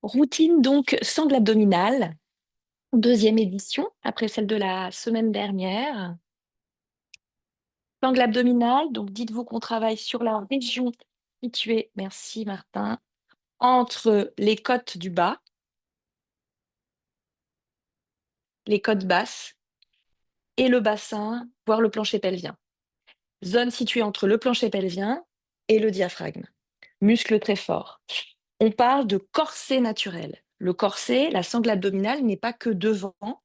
Routine donc sangle abdominale, deuxième édition, après celle de la semaine dernière. Sangle abdominale, donc dites-vous qu'on travaille sur la région située, merci Martin, entre les côtes du bas, les côtes basses et le bassin, voire le plancher pelvien. Zone située entre le plancher pelvien et le diaphragme. Muscle très fort. On parle de corset naturel. Le corset, la sangle abdominale n'est pas que devant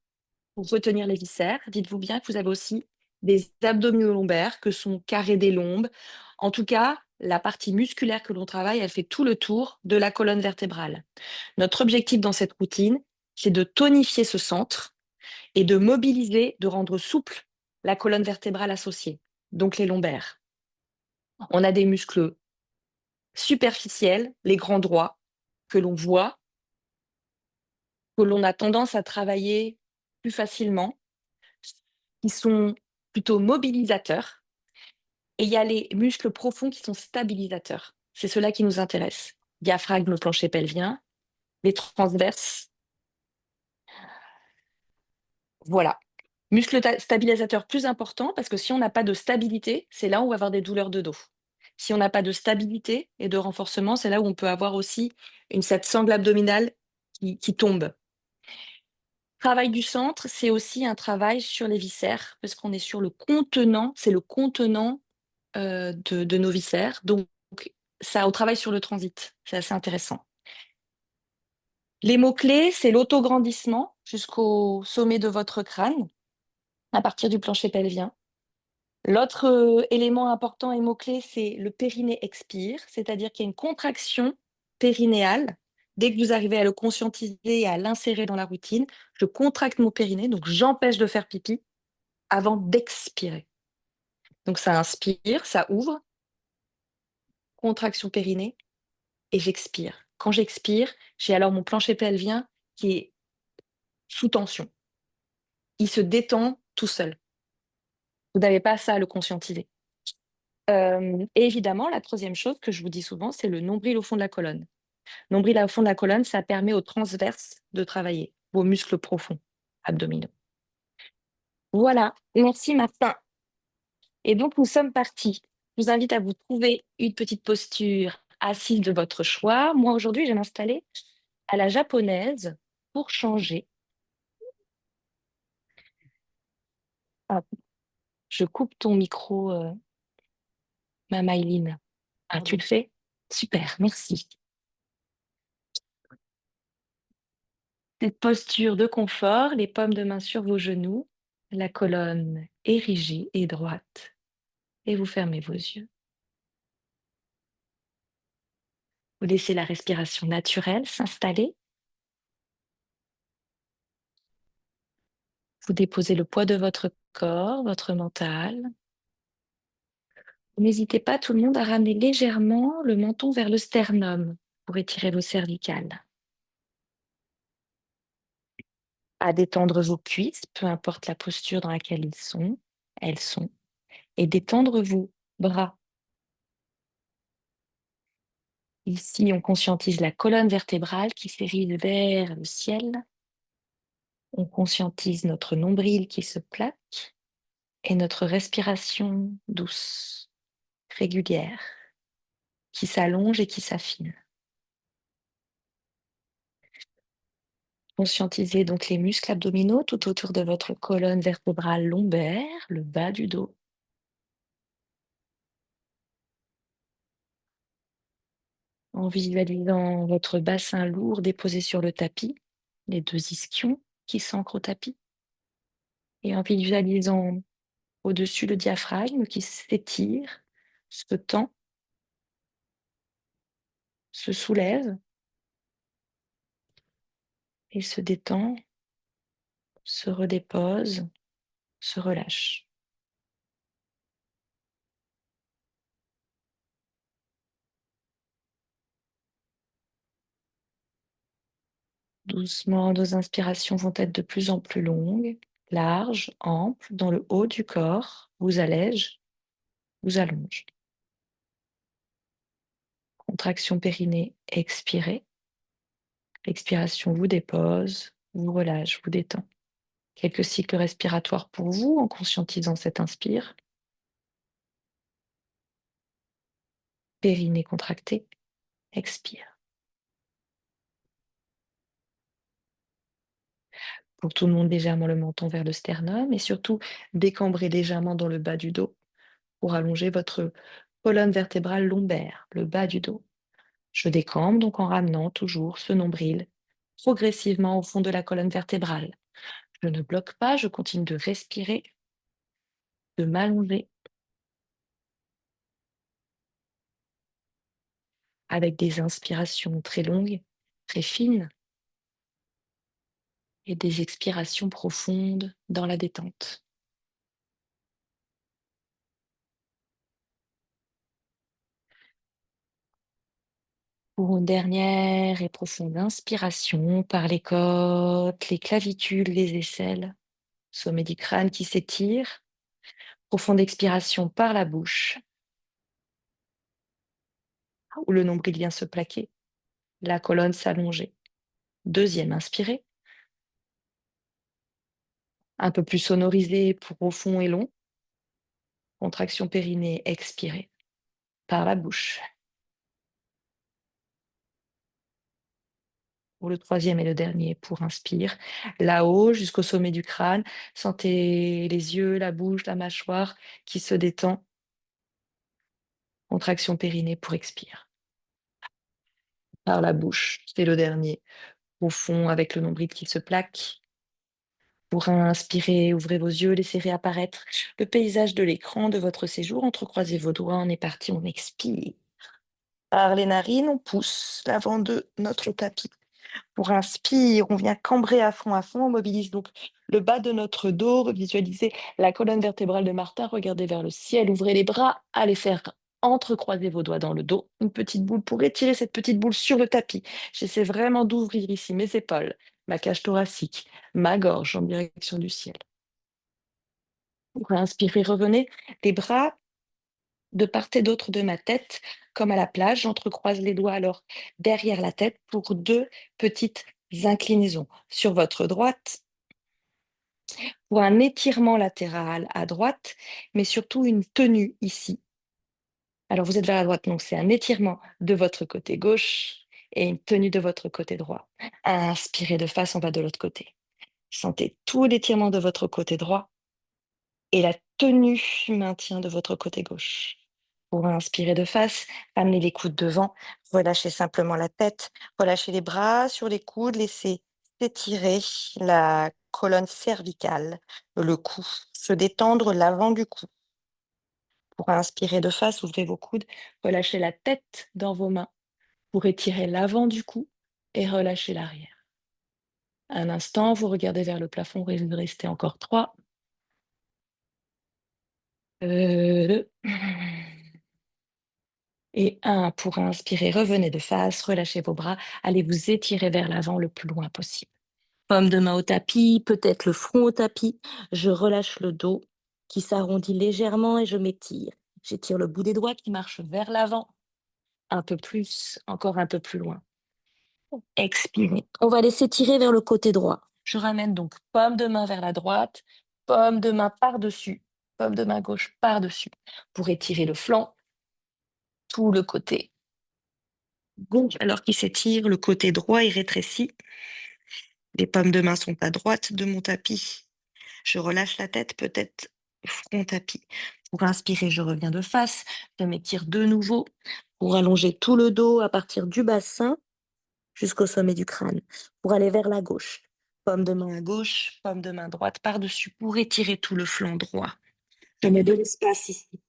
pour retenir les viscères. Dites-vous bien que vous avez aussi des abdominaux lombaires que sont carrés des lombes. En tout cas, la partie musculaire que l'on travaille, elle fait tout le tour de la colonne vertébrale. Notre objectif dans cette routine, c'est de tonifier ce centre et de mobiliser, de rendre souple la colonne vertébrale associée, donc les lombaires. On a des muscles superficiels, les grands droits, que l'on voit, que l'on a tendance à travailler plus facilement, qui sont plutôt mobilisateurs. Et il y a les muscles profonds qui sont stabilisateurs. C'est ceux-là qui nous intéressent. Diaphragme, plancher pelvien, les transverses. Voilà. Muscle stabilisateur plus important parce que si on n'a pas de stabilité, c'est là où on va avoir des douleurs de dos. Si on n'a pas de stabilité et de renforcement, c'est là où on peut avoir aussi cette sangle abdominale qui tombe. Travail du centre, c'est aussi un travail sur les viscères parce qu'on est sur le contenant, c'est le contenant de nos viscères. Donc, ça, on travaille sur le transit. C'est assez intéressant. Les mots-clés, c'est l'autograndissement jusqu'au sommet de votre crâne, à partir du plancher pelvien. L'autre élément important et mot-clé, c'est le périnée expire, c'est-à-dire qu'il y a une contraction périnéale. Dès que vous arrivez à le conscientiser et à l'insérer dans la routine, je contracte mon périnée, donc j'empêche de faire pipi avant d'expirer. Donc ça inspire, ça ouvre, contraction périnée, et j'expire. Quand j'expire, j'ai alors mon plancher pelvien qui est sous tension. Il se détend tout seul. Vous n'avez pas ça à le conscientiser. Et évidemment, la troisième chose que je vous dis souvent, c'est le nombril au fond de la colonne. Nombril au fond de la colonne, ça permet aux transverses de travailler, vos muscles profonds abdominaux. Voilà, merci Martin. Et donc, nous sommes partis. Je vous invite à vous trouver une petite posture assise de votre choix. Moi, aujourd'hui, je vais m'installer à la japonaise pour changer. Hop, je coupe ton micro, ma Maïline. Ah, tu le fais? Super, merci. Cette posture de confort, les paumes de main sur vos genoux, la colonne érigée et droite, et vous fermez vos yeux. Vous laissez la respiration naturelle s'installer. Vous déposez le poids de votre corps, votre mental. N'hésitez pas, tout le monde, à ramener légèrement le menton vers le sternum pour étirer vos cervicales. À détendre vos cuisses, peu importe la posture dans laquelle elles sont, et détendre vos bras. Ici, on conscientise la colonne vertébrale qui s'érige vers le ciel. On conscientise notre nombril qui se plaque et notre respiration douce, régulière, qui s'allonge et qui s'affine. Conscientisez donc les muscles abdominaux tout autour de votre colonne vertébrale lombaire, le bas du dos. En visualisant votre bassin lourd déposé sur le tapis, les deux ischions qui s'ancrent au tapis, et en visualisant au-dessus le diaphragme qui s'étire, se tend, se soulève et se détend, se redépose, se relâche. Doucement, nos inspirations vont être de plus en plus longues, larges, amples, dans le haut du corps, vous allège, vous allonge. Contraction périnée, expirez. L'expiration vous dépose, vous relâche, vous détend. Quelques cycles respiratoires pour vous en conscientisant cet inspire. Périnée contracté, expire. Pour tout le monde, légèrement le menton vers le sternum et surtout décambrez légèrement dans le bas du dos pour allonger votre colonne vertébrale lombaire, le bas du dos. Je décambre donc en ramenant toujours ce nombril progressivement au fond de la colonne vertébrale. Je ne bloque pas, je continue de respirer, de m'allonger avec des inspirations très longues, très fines et des expirations profondes dans la détente. Pour une dernière et profonde inspiration par les côtes, les clavicules, les aisselles, sommet du crâne qui s'étire. Profonde expiration par la bouche, où le nombril vient se plaquer, la colonne s'allonger. Deuxième, inspirez, un peu plus sonorisé, profond et long. Contraction périnée, expirez par la bouche. Pour le troisième et le dernier, pour inspire, là-haut jusqu'au sommet du crâne. Sentez les yeux, la bouche, la mâchoire qui se détend. Contraction périnée pour expire. Par la bouche, c'est le dernier. Profond avec le nombril qui se plaque. Pour inspirer, ouvrez vos yeux, laissez réapparaître le paysage de l'écran de votre séjour. Entrecroisez vos doigts, on est parti, on expire. Par les narines, on pousse l'avant de notre tapis. Pour inspire, on vient cambrer à fond, on mobilise donc le bas de notre dos, visualisez la colonne vertébrale de Martha, regardez vers le ciel, ouvrez les bras, allez faire entrecroiser vos doigts dans le dos, une petite boule pour étirer cette petite boule sur le tapis. J'essaie vraiment d'ouvrir ici mes épaules, ma cage thoracique, ma gorge en direction du ciel. Pour inspirer, revenez, les bras de part et d'autre de ma tête, comme à la plage. J'entrecroise les doigts alors derrière la tête pour deux petites inclinaisons. Sur votre droite, pour un étirement latéral à droite, mais surtout une tenue ici. Alors vous êtes vers la droite, donc c'est un étirement de votre côté gauche et une tenue de votre côté droit. Inspirez de face, on va de l'autre côté. Sentez tout l'étirement de votre côté droit et la tenue maintien de votre côté gauche. Pour inspirer de face, amenez les coudes devant, relâchez simplement la tête, relâchez les bras sur les coudes, laissez s'étirer la colonne cervicale, le cou, se détendre l'avant du cou. Pour inspirer de face, ouvrez vos coudes, relâchez la tête dans vos mains pour étirer l'avant du cou et relâcher l'arrière. Un instant, vous regardez vers le plafond, restez encore 3, 2, et 1. Pour inspirer, revenez de face, relâchez vos bras, allez vous étirer vers l'avant le plus loin possible. Paume de main au tapis, peut-être le front au tapis. Je relâche le dos qui s'arrondit légèrement et je m'étire. J'étire le bout des doigts qui marche vers l'avant. Un peu plus, encore un peu plus loin. Expirez. On va laisser tirer vers le côté droit. Je ramène donc paume de main vers la droite, paume de main par-dessus, paume de main gauche par-dessus pour étirer le flanc, tout le côté gauche alors qu'il s'étire, le côté droit est rétréci. Les paumes de main sont à droite de mon tapis. Je relâche la tête, peut-être front tapis. Pour inspirer, je reviens de face. Je m'étire de nouveau pour allonger tout le dos à partir du bassin jusqu'au sommet du crâne, pour aller vers la gauche. Paume de main à gauche, paume de main droite par-dessus pour étirer tout le flanc droit. Je mets de l'espace ici.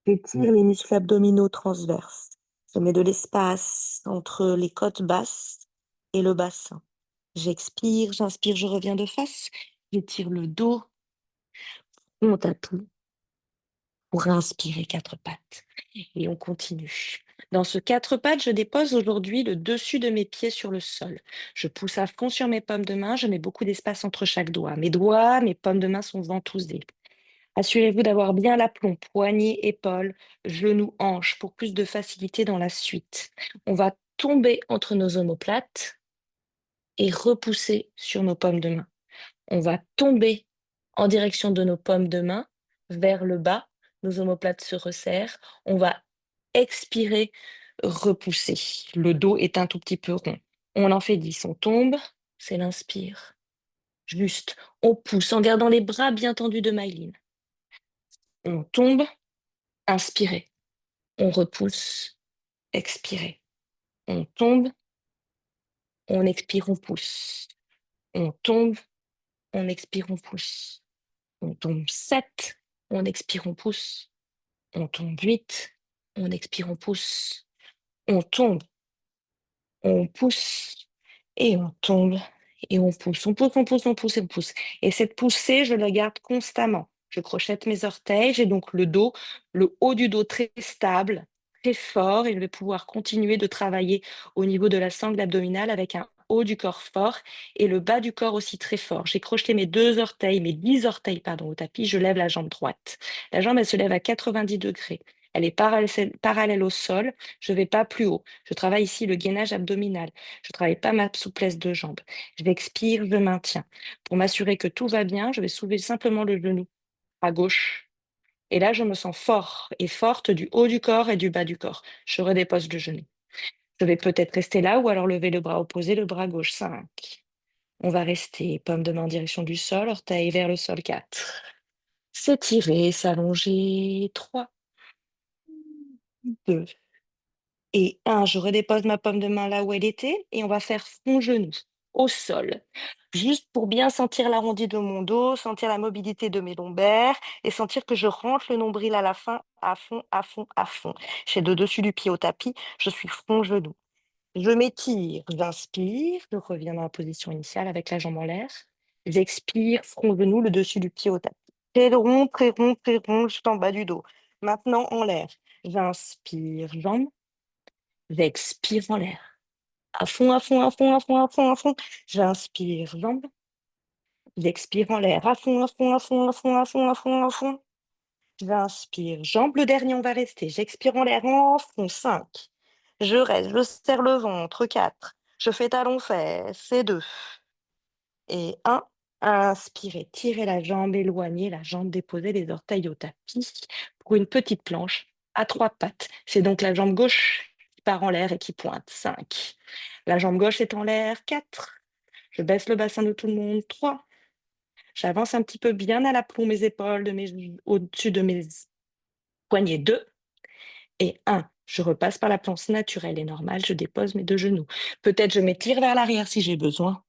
J'étire les muscles abdominaux transverses. Je mets de l'espace entre les côtes basses et le bassin. J'expire, j'inspire, je reviens de face. J'étire le dos, on tapis pour inspirer 4 pattes. Et on continue. Dans ce 4 pattes, je dépose aujourd'hui le dessus de mes pieds sur le sol. Je pousse à fond sur mes paumes de main, je mets beaucoup d'espace entre chaque doigt. Mes doigts, mes paumes de main sont ventousés. Assurez-vous d'avoir bien l'aplomb, poignets, épaules, genoux, hanches, pour plus de facilité dans la suite. On va tomber entre nos omoplates et repousser sur nos paumes de main. On va tomber en direction de nos paumes de main vers le bas. Nos omoplates se resserrent. On va expirer, repousser. Le dos est un tout petit peu rond. On en fait 10. On tombe, c'est l'inspire. Juste, on pousse en gardant les bras bien tendus de Maïline. On tombe, inspirez. On repousse, expirez. On tombe, on expire, on pousse. On tombe, on expire, on pousse. On tombe 7, on expire, on pousse. On tombe 8, on expire, on pousse. On tombe, on pousse et on tombe et on pousse. On pousse, on pousse, on pousse et on pousse. Et cette poussée, je la garde constamment. Je crochette mes orteils, j'ai donc le dos, le haut du dos très stable, très fort, et je vais pouvoir continuer de travailler au niveau de la sangle abdominale avec un haut du corps fort et le bas du corps aussi très fort. J'ai crocheté mes 2 orteils, mes 10 orteils, pardon, au tapis, je lève la jambe droite. La jambe, elle se lève à 90 degrés. Elle est parallèle au sol, je ne vais pas plus haut. Je travaille ici le gainage abdominal. Je ne travaille pas ma souplesse de jambe. Je expire, je maintiens. Pour m'assurer que tout va bien, je vais soulever simplement le genou à gauche. Et là, je me sens fort et forte du haut du corps et du bas du corps. Je redépose le genou. Je vais peut-être rester là ou alors lever le bras opposé, le bras gauche. 5. On va rester paume de main en direction du sol, orteil vers le sol. 4. S'étirer, s'allonger. 3, 2 et 1. Je redépose ma paume de main là où elle était et on va faire front-genou au sol. Juste pour bien sentir l'arrondi de mon dos, sentir la mobilité de mes lombaires et sentir que je rentre le nombril à la fin à fond, à fond, à fond. J'ai le dessus du pied au tapis, je suis front-genou. Je m'étire, j'inspire, je reviens dans la position initiale avec la jambe en l'air. J'expire, front-genou, le dessus du pied au tapis. Très rond, juste en bas du dos. Maintenant en l'air. J'inspire, jambe. J'expire en l'air. À fond, à fond, à fond, à fond, à fond, à fond. J'inspire, jambe. J'expire en l'air. À fond, à fond, à fond, à fond, à fond, à fond, à fond. J'inspire, jambe. Le dernier, on va rester. J'expire en l'air en fond. 5. Je reste, je serre le ventre. 4. Je fais talon-fesse. Et 2. Et 1. Inspirez, tirez la jambe, éloignez la jambe, déposez les orteils au tapis pour une petite planche à 3 pattes. C'est donc la jambe gauche qui part en l'air et qui pointe. 5. La jambe gauche est en l'air. 4. Je baisse le bassin de tout le monde. 3. J'avance un petit peu bien à l'aplomb mes épaules au-dessus de mes poignets. 2. Et 1. Je repasse par la planche naturelle et normale. Je dépose mes 2 genoux. Peut-être je m'étire vers l'arrière si j'ai besoin.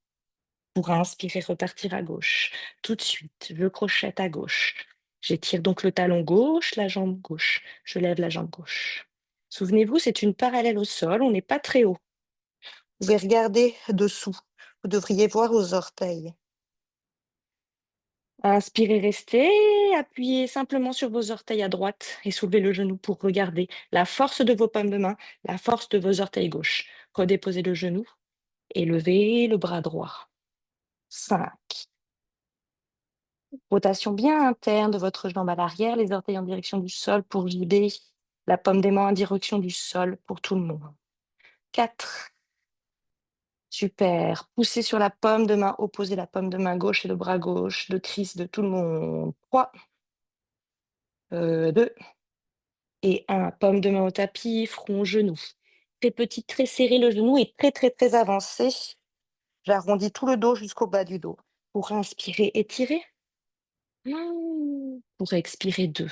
Pour inspirer, repartir à gauche. Tout de suite, je crochette à gauche. J'étire donc le talon gauche, la jambe gauche. Je lève la jambe gauche. Souvenez-vous, c'est une parallèle au sol, on n'est pas très haut. Vous pouvez regarder dessous. Vous devriez voir aux orteils. Inspirez, restez, appuyez simplement sur vos orteils à droite et soulevez le genou pour regarder la force de vos paumes de main, la force de vos orteils gauche. Redéposez le genou et levez le bras droit. 5. Rotation bien interne de votre jambe à l'arrière, les orteils en direction du sol pour guider la paume des mains en direction du sol pour tout le monde. 4. Super. Poussez sur la paume de main opposée, la paume de main gauche et le bras gauche. Le crise de tout le monde. 3, 2 et 1. Paume de main au tapis, front, genou. Très petit, très serré le genou et très avancé. J'arrondis tout le dos jusqu'au bas du dos. Pour inspirer, étirer. Pour expirer, 2.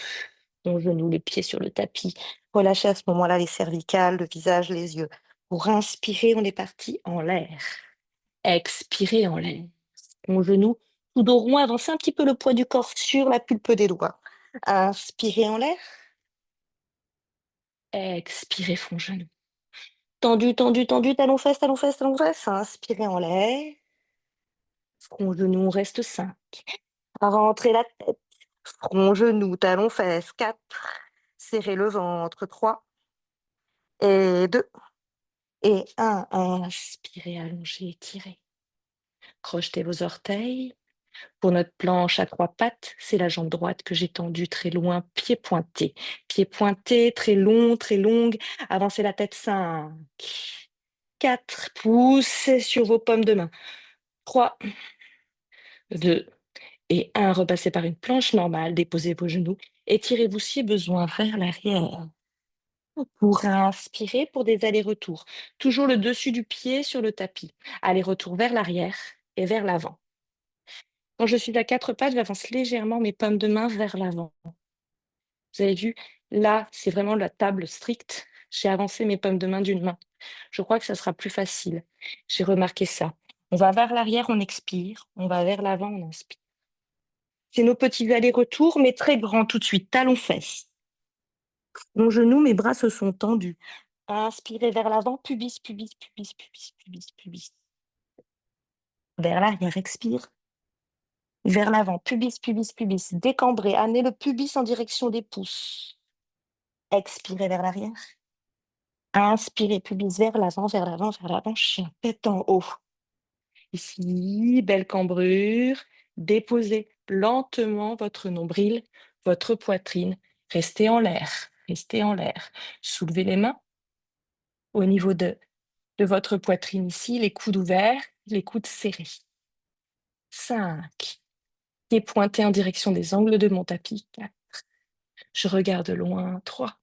Mon genou, les pieds sur le tapis. Relâchez à ce moment-là les cervicales, le visage, les yeux. Pour inspirer, on est parti en l'air. Expirez en l'air. Mon genou, tout dos rond, avancez un petit peu le poids du corps sur la pulpe des doigts. Inspirez en l'air. Expirez, front genou. Tendu, tendu, tendu, talon fesse, talon fesse, talon fesse. Inspirez en l'air. Front genou, on reste 5. Rentrez la tête. Front genou, talon fesse. 4. Serrez le ventre. 3. Et 2. Et 1. Inspirez, allongez, étirez. Crochetez vos orteils. Pour notre planche à 3 pattes, c'est la jambe droite que j'ai tendue très loin, pied pointé. Pied pointé, très long, très longue. Avancez la tête. 5. 4. Poussez sur vos paumes de main. 3, 2 et 1. Repassez par une planche normale. Déposez vos genoux. Étirez-vous si besoin vers l'arrière. Pour inspirer, pour des allers-retours. Toujours le dessus du pied sur le tapis. Aller-retour vers l'arrière et vers l'avant. Quand je suis à 4 pattes, j'avance légèrement mes paumes de main vers l'avant. Vous avez vu, là, c'est vraiment la table stricte. J'ai avancé mes paumes de main d'une main. Je crois que ça sera plus facile. J'ai remarqué ça. On va vers l'arrière, on expire. On va vers l'avant, on inspire. C'est nos petits allers-retours, mais très grands tout de suite. Talons-fesses. Mon genou, mes bras se sont tendus. Inspirez vers l'avant, pubis, pubis, pubis, pubis, pubis, pubis. Vers l'arrière, expire. Vers l'avant, pubis, pubis, pubis. Décambrez, amenez le pubis en direction des pouces. Expirez vers l'arrière. Inspirez, pubis vers l'avant, vers l'avant, vers l'avant. Chien tête en haut. Ici, belle cambrure. Déposez lentement votre nombril, votre poitrine. Restez en l'air. Restez en l'air. Soulevez les mains au niveau de votre poitrine ici, les coudes ouverts, les coudes serrés. 5. Pieds pointés en direction des angles de mon tapis. 4. Je regarde loin. 3,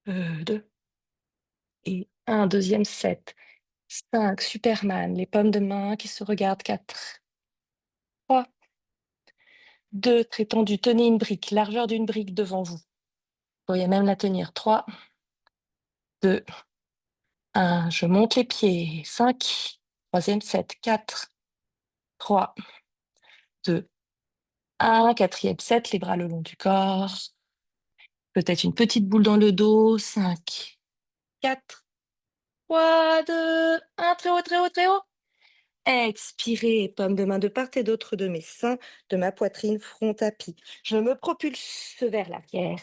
2 et 1. Deuxième set. 5. Superman. Les pommes de main qui se regardent. 4, 3, 2. Très tendu. Tenez une brique. Largeur d'une brique devant vous. Vous pourriez même la tenir. 3, 2, 1. Je monte les pieds. 5. Troisième set. 4, 3, 2, 1. Quatrième set. Les bras le long du corps. Peut-être une petite boule dans le dos. 5, 4, 3, 2, 1. Très haut, très haut, très haut. Expirez, paume de main de part et d'autre de mes seins, de ma poitrine, front tapis. Je me propulse vers l'arrière.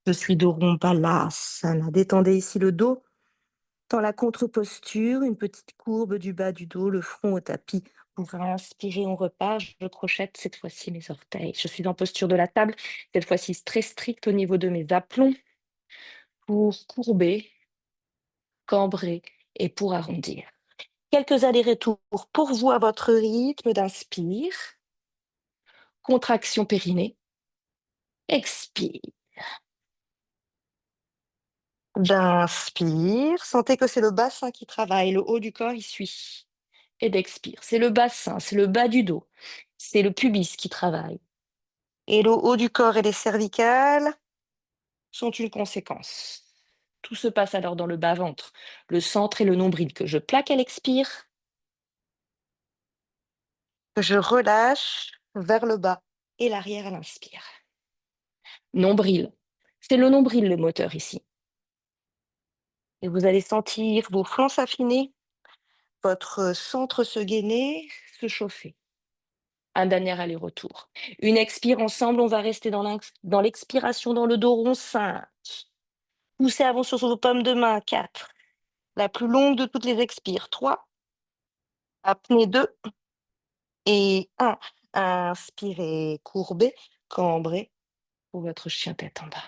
Je suis dos rond balasana. Détendez ici le dos. Dans la contre-posture, une petite courbe du bas du dos, le front au tapis. Pour inspirer, on repart. Je crochette cette fois-ci mes orteils. Je suis en posture de la table, cette fois-ci très stricte au niveau de mes aplombs. Pour courber, cambrer et pour arrondir. Quelques allers-retours pour vous à votre rythme d'inspire. Contraction périnée. Expire. J'inspire. Sentez que c'est le bassin qui travaille, le haut du corps y suit. Et d'expire. C'est le bassin, c'est le bas du dos. C'est le pubis qui travaille. Et le haut du corps et les cervicales sont une conséquence. Tout se passe alors dans le bas-ventre, le centre et le nombril que je plaque à l'expire, que je relâche vers le bas et l'arrière à l'inspire. Nombril. C'est le nombril le moteur ici. Et vous allez sentir vos flancs s'affiner, votre centre se gainer, se chauffer. Un dernier aller-retour. Une expire ensemble, on va rester dans l'expiration dans le dos rond. 5. Poussez avant sur vos pommes de main. 4. La plus longue de toutes les expires. 3. Apnée 2. Et 1. Inspirez, courbez, cambrez pour votre chien tête en bas.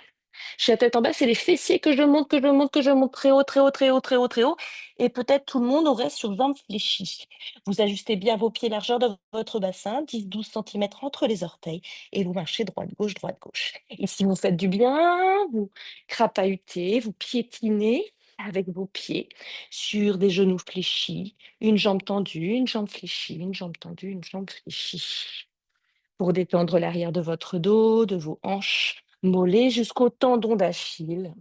Chien tête en bas, c'est les fessiers que je monte, que je monte, que je monte très haut, très haut, très haut, très haut, très haut. Et peut-être tout le monde aurait sur jambes fléchies. Vous ajustez bien vos pieds, largeur de votre bassin, 10-12 cm entre les orteils. Et vous marchez droite, gauche, droite, gauche. Et si vous faites du bien, vous crapahutez, vous piétinez avec vos pieds sur des genoux fléchis, une jambe tendue, une jambe fléchie, une jambe tendue, une jambe fléchie. Pour détendre l'arrière de votre dos, de vos hanches, mollets jusqu'au tendon d'Achille,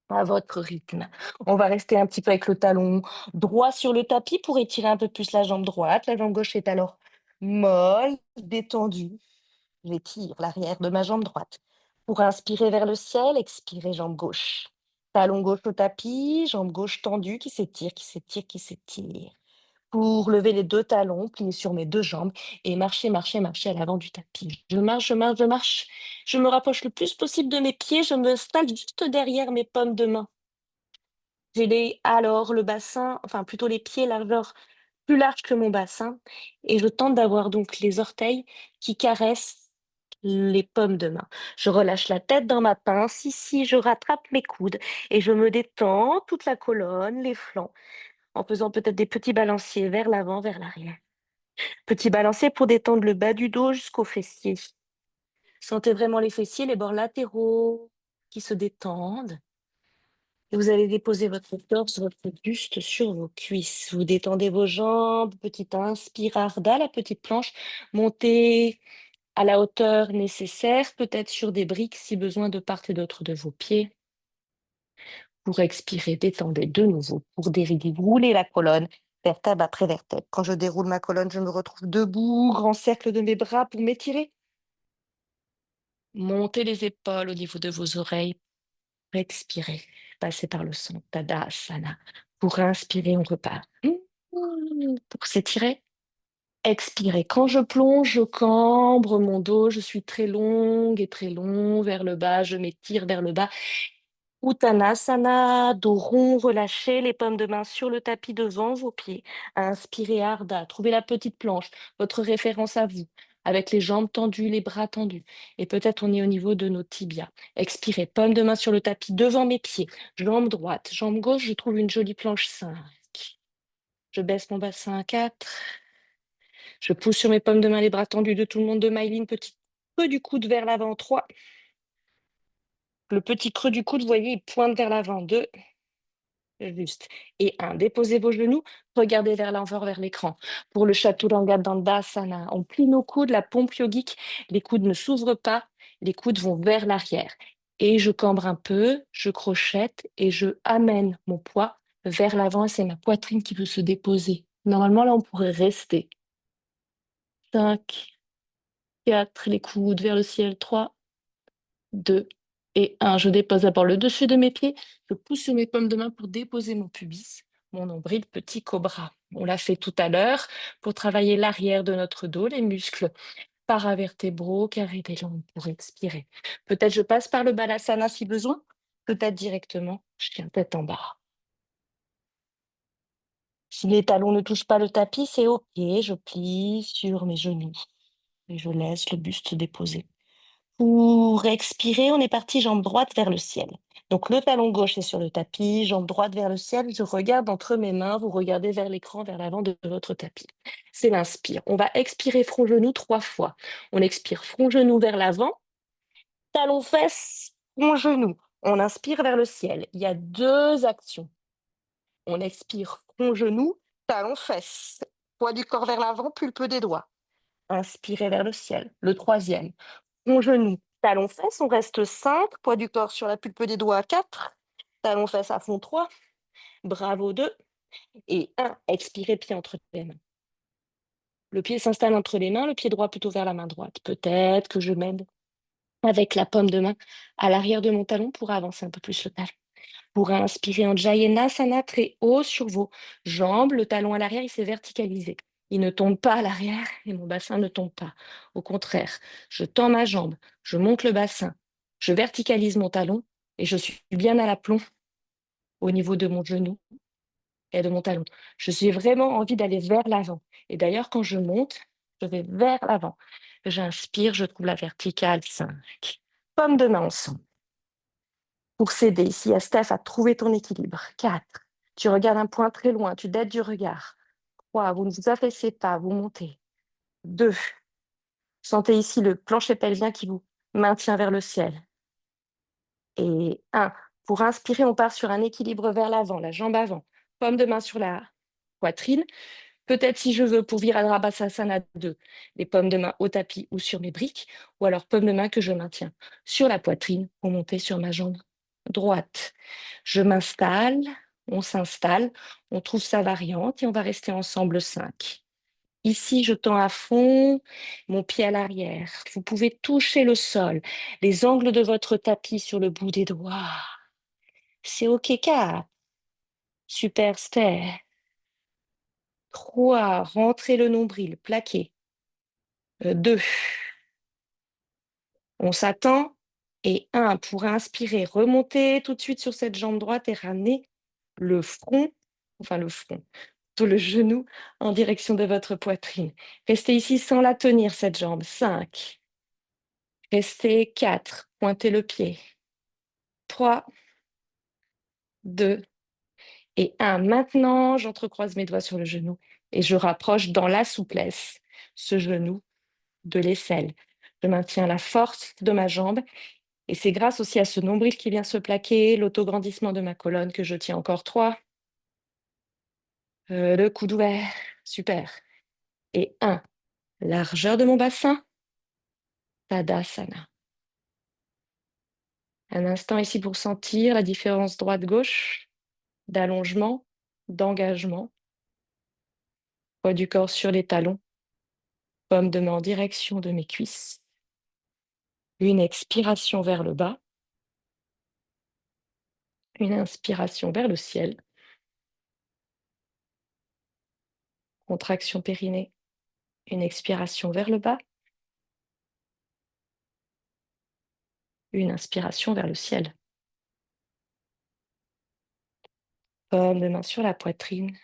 à votre rythme. On va rester un petit peu avec le talon droit sur le tapis pour étirer un peu plus la jambe droite. La jambe gauche est alors molle, détendue. J'étire l'arrière de ma jambe droite. Pour inspirer vers le ciel, expirez jambe gauche. Talon gauche au tapis, jambe gauche tendue qui s'étire, qui s'étire, qui s'étire. Pour lever les 2 talons, plier sur mes 2 jambes et marcher, marcher, marcher à l'avant du tapis. Je marche, je marche, je marche. Je me rapproche le plus possible de mes pieds, je me stalle juste derrière mes pommes de main. J'ai alors le bassin, enfin plutôt les pieds largeur plus large que mon bassin et je tente d'avoir donc les orteils qui caressent les paumes de main. Je relâche la tête dans ma pince. Ici, je rattrape mes coudes et je me détends toute la colonne, les flancs, en faisant peut-être des petits balanciers vers l'avant, vers l'arrière. Petits balanciers pour détendre le bas du dos jusqu'aux fessiers. Sentez vraiment les fessiers, les bords latéraux qui se détendent. Et vous allez déposer votre torse, votre buste sur vos cuisses. Vous détendez vos jambes. Petite inspire, Arda, la petite planche. Montez à la hauteur nécessaire, peut-être sur des briques si besoin de part et d'autre de vos pieds. Pour expirer, détendez de nouveau. Pour dérouler la colonne, vertèbre après vertèbre. Quand je déroule ma colonne, je me retrouve debout, grand cercle de mes bras pour m'étirer. Montez les épaules au niveau de vos oreilles. Expirez. Passez par le son. Tadasana. Pour inspirer, on repart. Pour s'étirer. Expirez. Quand je plonge, je cambre mon dos. Je suis très longue et très long vers le bas. Je m'étire vers le bas. Uttanasana, dos rond, relâchez les paumes de main sur le tapis devant vos pieds. Inspirez Ardha, trouvez la petite planche, votre référence à vous, avec les jambes tendues, les bras tendus. Et peut-être on est au niveau de nos tibias. Expirez, paumes de main sur le tapis devant mes pieds. Jambe droite, jambe gauche, je trouve une jolie planche 5. Je baisse mon bassin à 4. Je pousse sur mes paumes de main, les bras tendus de tout le monde de Myline, petit creux du coude vers l'avant 3. Le petit creux du coude, vous voyez, il pointe vers l'avant 2. Juste. Et 1. Déposez vos genoux, regardez vers l'avant, vers l'écran. Pour le Chaturanga Dandasana, on plie nos coudes, la pompe yogique, les coudes ne s'ouvrent pas, les coudes vont vers l'arrière. Et je cambre un peu, je crochette et je amène mon poids vers l'avant et c'est ma poitrine qui veut se déposer. Normalement, là, on pourrait rester. 5, 4, les coudes vers le ciel. 3, 2 et 1. Je dépose d'abord le dessus de mes pieds. Je pousse sur mes paumes de main pour déposer mon pubis, mon nombril, petit cobra. On l'a fait tout à l'heure pour travailler l'arrière de notre dos, les muscles paravertébraux, carré des jambes pour expirer. Peut-être je passe par le balasana si besoin. Peut-être directement, chien tête en bas. Si les talons ne touchent pas le tapis, c'est OK. Je plie sur mes genoux et je laisse le buste déposé. Pour expirer, on est parti jambe droite vers le ciel. Donc le talon gauche est sur le tapis, jambe droite vers le ciel. Je regarde entre mes mains, vous regardez vers l'écran, vers l'avant de votre tapis. C'est l'inspire. On va expirer front-genou 3 fois. On expire front-genou vers l'avant, talon-fesse, front-genou. On inspire vers le ciel. Il y a 2 actions. On expire front-genou, talon-fesse. Poids du corps vers l'avant, pulpe des doigts. Inspirez vers le ciel. Le troisième. Front-genou, talon-fesse, on reste 5, poids du corps sur la pulpe des doigts 4, talon-fesse à fond 3, bravo 2 et 1. Expirez, pied entre les mains. Le pied s'installe entre les mains, le pied droit plutôt vers la main droite. Peut-être que je m'aide avec la paume de main à l'arrière de mon talon pour avancer un peu plus le talon. Pour inspirer en Jayanasana, très haut sur vos jambes, le talon à l'arrière, il s'est verticalisé. Il ne tombe pas à l'arrière et mon bassin ne tombe pas. Au contraire, je tends ma jambe, je monte le bassin, je verticalise mon talon et je suis bien à l'aplomb au niveau de mon genou et de mon talon. Je suis vraiment envie d'aller vers l'avant. Et d'ailleurs, quand je monte, je vais vers l'avant. J'inspire, je trouve la verticale 5. Pomme de main ensemble. Pour s'aider ici à Steph à trouver ton équilibre. 4. Tu regardes un point très loin, tu dettes du regard. 3. Vous ne vous affaissez pas, vous montez. 2. Sentez ici le plancher pelvien qui vous maintient vers le ciel. Et 1. Pour inspirer, on part sur un équilibre vers l'avant, la jambe avant. Paume de main sur la poitrine. Peut-être si je veux pour Virabhadrasana 2, les paumes de main au tapis ou sur mes briques, ou alors paume de main que je maintiens sur la poitrine pour monter sur ma jambe droite. Je m'installe, on s'installe, on trouve sa variante et on va rester ensemble 5. Ici, je tends à fond mon pied à l'arrière. Vous pouvez toucher le sol, les angles de votre tapis sur le bout des doigts. C'est OK, 4. Super, Steph. 3. Rentrez le nombril, plaqué. 2. On s'attend. Et 1. Pour inspirer, remontez tout de suite sur cette jambe droite et ramenez le front, sur le genou en direction de votre poitrine. Restez ici sans la tenir, cette jambe. 5. Restez 4. Pointez le pied. 3, 2 et 1. Maintenant, j'entrecroise mes doigts sur le genou et je rapproche dans la souplesse ce genou de l'aisselle. Je maintiens la force de ma jambe et c'est grâce aussi à ce nombril qui vient se plaquer, l'autograndissement de ma colonne que je tiens encore 3. Le coude ouvert. Super. Et 1. Largeur de mon bassin. Tadasana. Un instant ici pour sentir la différence droite-gauche, d'allongement, d'engagement. Poids du corps sur les talons. Paume de main en direction de mes cuisses. Une expiration vers le bas. Une inspiration vers le ciel. Contraction périnée. Une expiration vers le bas. Une inspiration vers le ciel. Paume de main sur la poitrine.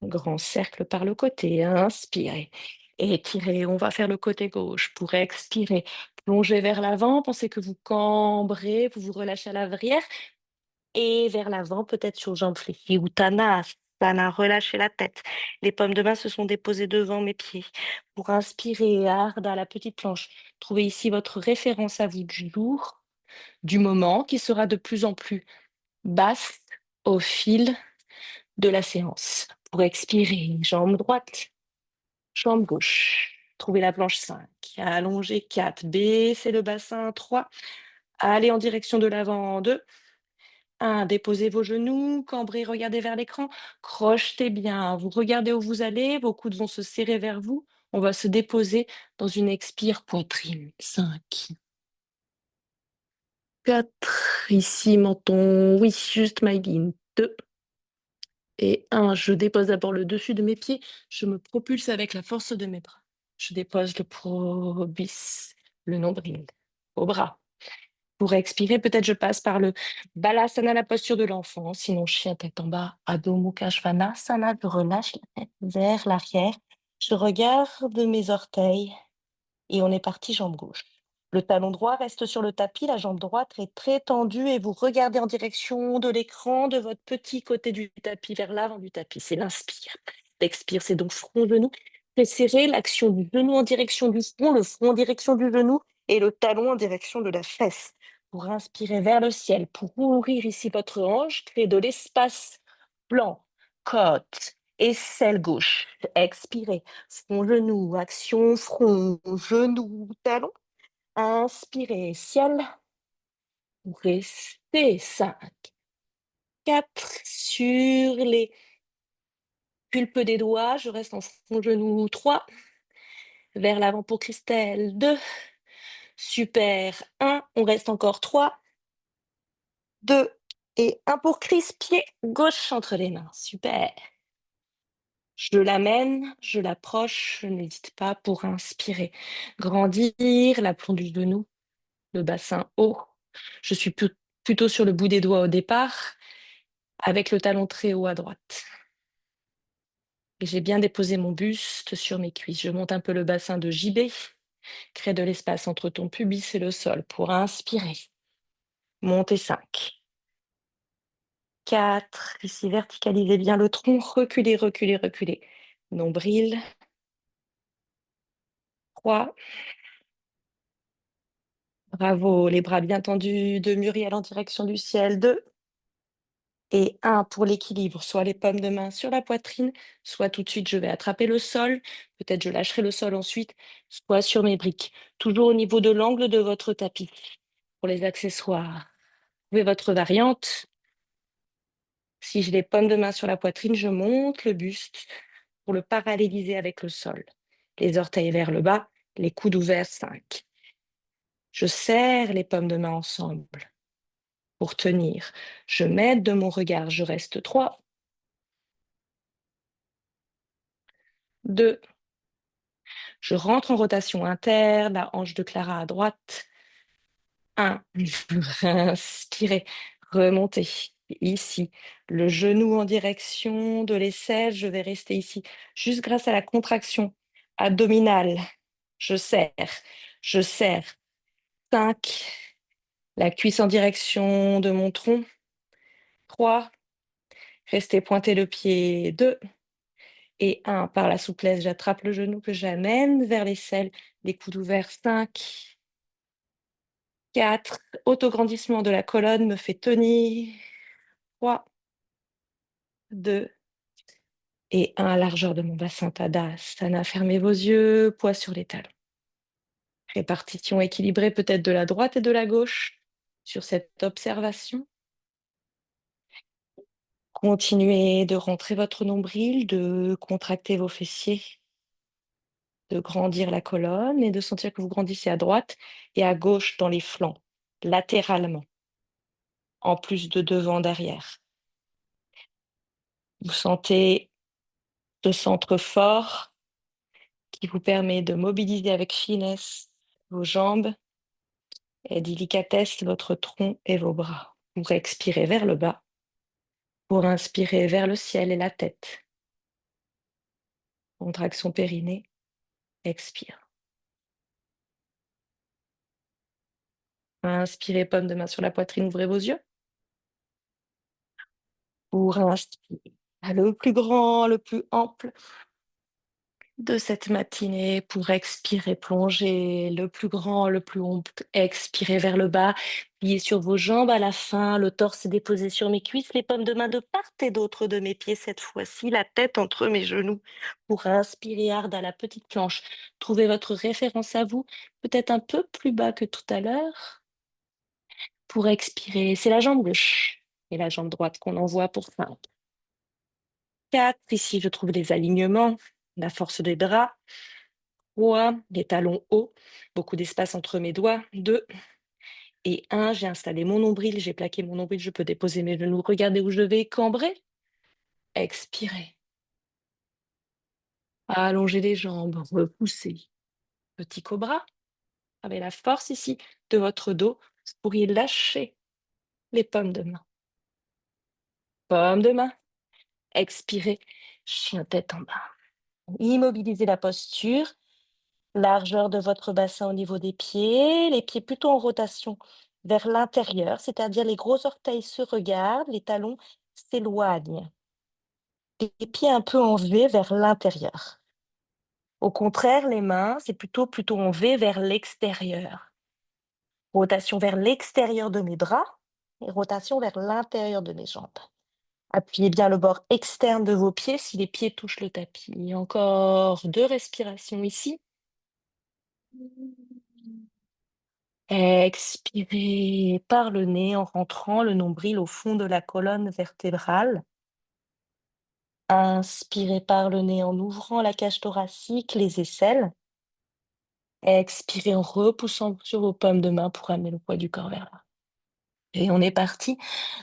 Grand cercle par le côté. Inspirez. Étirez. On va faire le côté gauche pour expirer. Plongez vers l'avant. Pensez que vous cambrez. Vous vous relâchez à l'arrière. Et vers l'avant, peut-être sur jambes fléchies. Uttanasana, relâchez la tête. Les paumes de main se sont déposées devant mes pieds. Pour inspirer, Ardha, la petite planche. Trouvez ici votre référence à vous du jour, du moment, qui sera de plus en plus basse au fil de la séance. Pour expirer, jambe droite, jambe gauche. Trouvez la planche 5. Allongez 4. Baissez le bassin 3. Allez en direction de l'avant 2. 1. Déposez vos genoux, cambrez, regardez vers l'écran. Crochetez bien. Vous regardez où vous allez. Vos coudes vont se serrer vers vous. On va se déposer dans une expire poitrine. 5. 4. Ici, menton. Oui, juste my ligne. 2. Et 1. Je dépose d'abord le dessus de mes pieds. Je me propulse avec la force de mes bras. Je dépose le probis, le nombril, au bras. Pour expirer, peut-être je passe par le Balasana, la posture de l'enfant, sinon chien tête en bas, Adho Mukha Svanasana, je relâche la tête vers l'arrière, je regarde mes orteils et on est parti jambe gauche. Le talon droit reste sur le tapis, la jambe droite est très tendue et vous regardez en direction de l'écran de votre petit côté du tapis vers l'avant du tapis. C'est l'inspire. L'expire, c'est donc front-genou. Très serré, l'action du genou en direction du front, le front en direction du genou et le talon en direction de la fesse. Pour inspirer vers le ciel, pour ouvrir ici votre hanche, créer de l'espace blanc, côte, aisselle gauche. Expirez. Front, genou, action, front, genou, talon. Inspirez, ciel. Restez 5, 4 sur les pulpes des doigts. Je reste en front, genou 3. Vers l'avant pour Christelle 2. Super 1. On reste encore 3, 2 et 1 pour Chris. Pied gauche entre les mains. Super. Je l'amène, je l'approche, je n'hésite pas pour inspirer. Grandir, l'aplomb du genou, le bassin haut. Je suis plutôt sur le bout des doigts au départ, avec le talon très haut à droite. Et j'ai bien déposé mon buste sur mes cuisses. Je monte un peu le bassin de JB, crée de l'espace entre ton pubis et le sol pour inspirer. Montez 5. 4. Ici, verticalisez bien le tronc, reculez, reculez, reculez. Nombril. 3. Bravo, les bras bien tendus de Muriel en direction du ciel. 2. Et 1 pour l'équilibre, soit les paumes de main sur la poitrine, soit tout de suite je vais attraper le sol, peut-être je lâcherai le sol ensuite, soit sur mes briques. Toujours au niveau de l'angle de votre tapis. Pour les accessoires, trouvez votre variante. Si j'ai les paumes de main sur la poitrine, je monte le buste pour le paralléliser avec le sol. Les orteils vers le bas, les coudes ouverts 5. Je serre les paumes de main ensemble pour tenir. Je m'aide de mon regard, je reste 3, 2, je rentre en rotation interne, la hanche de Clara à droite. 1, inspirez, remontez. Ici, le genou en direction de l'aisselle, je vais rester ici, juste grâce à la contraction abdominale. Je serre, je serre. 5, la cuisse en direction de mon tronc. 3, restez pointer le pied. 2 et 1, par la souplesse, j'attrape le genou que j'amène vers l'aisselle, les coudes ouverts. 5, 4, autograndissement de la colonne me fait tenir. 3, 2 et 1, largeur de mon bassin Tadasana. Fermez vos yeux, poids sur les talons. Répartition équilibrée peut-être de la droite et de la gauche sur cette observation. Continuez de rentrer votre nombril, de contracter vos fessiers, de grandir la colonne et de sentir que vous grandissez à droite et à gauche dans les flancs, latéralement, en plus de devant, derrière. Vous sentez ce centre fort qui vous permet de mobiliser avec finesse vos jambes et délicatesse votre tronc et vos bras. Vous expirez vers le bas pour inspirer vers le ciel et la tête. Contraction périnée, expire. Inspirez, paume de main sur la poitrine, ouvrez vos yeux. Pour inspirer, le plus grand, le plus ample de cette matinée. Pour expirer, plonger, le plus grand, le plus ample. Expirez vers le bas, pliez sur vos jambes à la fin, le torse est déposé sur mes cuisses, les paumes de main de part et d'autre de mes pieds, cette fois-ci, la tête entre mes genoux. Pour inspirer, hard à la petite planche. Trouvez votre référence à vous, peut-être un peu plus bas que tout à l'heure. Pour expirer, c'est la jambe gauche et la jambe droite qu'on envoie pour 5. 4, ici je trouve les alignements, la force des bras. 3, les talons hauts, beaucoup d'espace entre mes doigts. 2 et 1, j'ai installé mon nombril, j'ai plaqué mon nombril, je peux déposer mes genoux. Regardez où je vais, cambrer. Expirez. Allongez les jambes, repoussez. Petit cobra, avec la force ici de votre dos, vous pourriez lâcher les paumes de main. Paume de main, expirez, chien tête en bas. Immobilisez la posture, largeur de votre bassin au niveau des pieds, les pieds plutôt en rotation vers l'intérieur, c'est-à-dire les gros orteils se regardent, les talons s'éloignent. Les pieds un peu en V vers l'intérieur. Au contraire, les mains, c'est plutôt en V vers l'extérieur. Rotation vers l'extérieur de mes bras et rotation vers l'intérieur de mes jambes. Appuyez bien le bord externe de vos pieds si les pieds touchent le tapis. Encore 2 respirations ici. Expirez par le nez en rentrant le nombril au fond de la colonne vertébrale. Inspirez par le nez en ouvrant la cage thoracique, les aisselles. Expirez en repoussant sur vos paumes de main pour amener le poids du corps vers là. Et on est parti.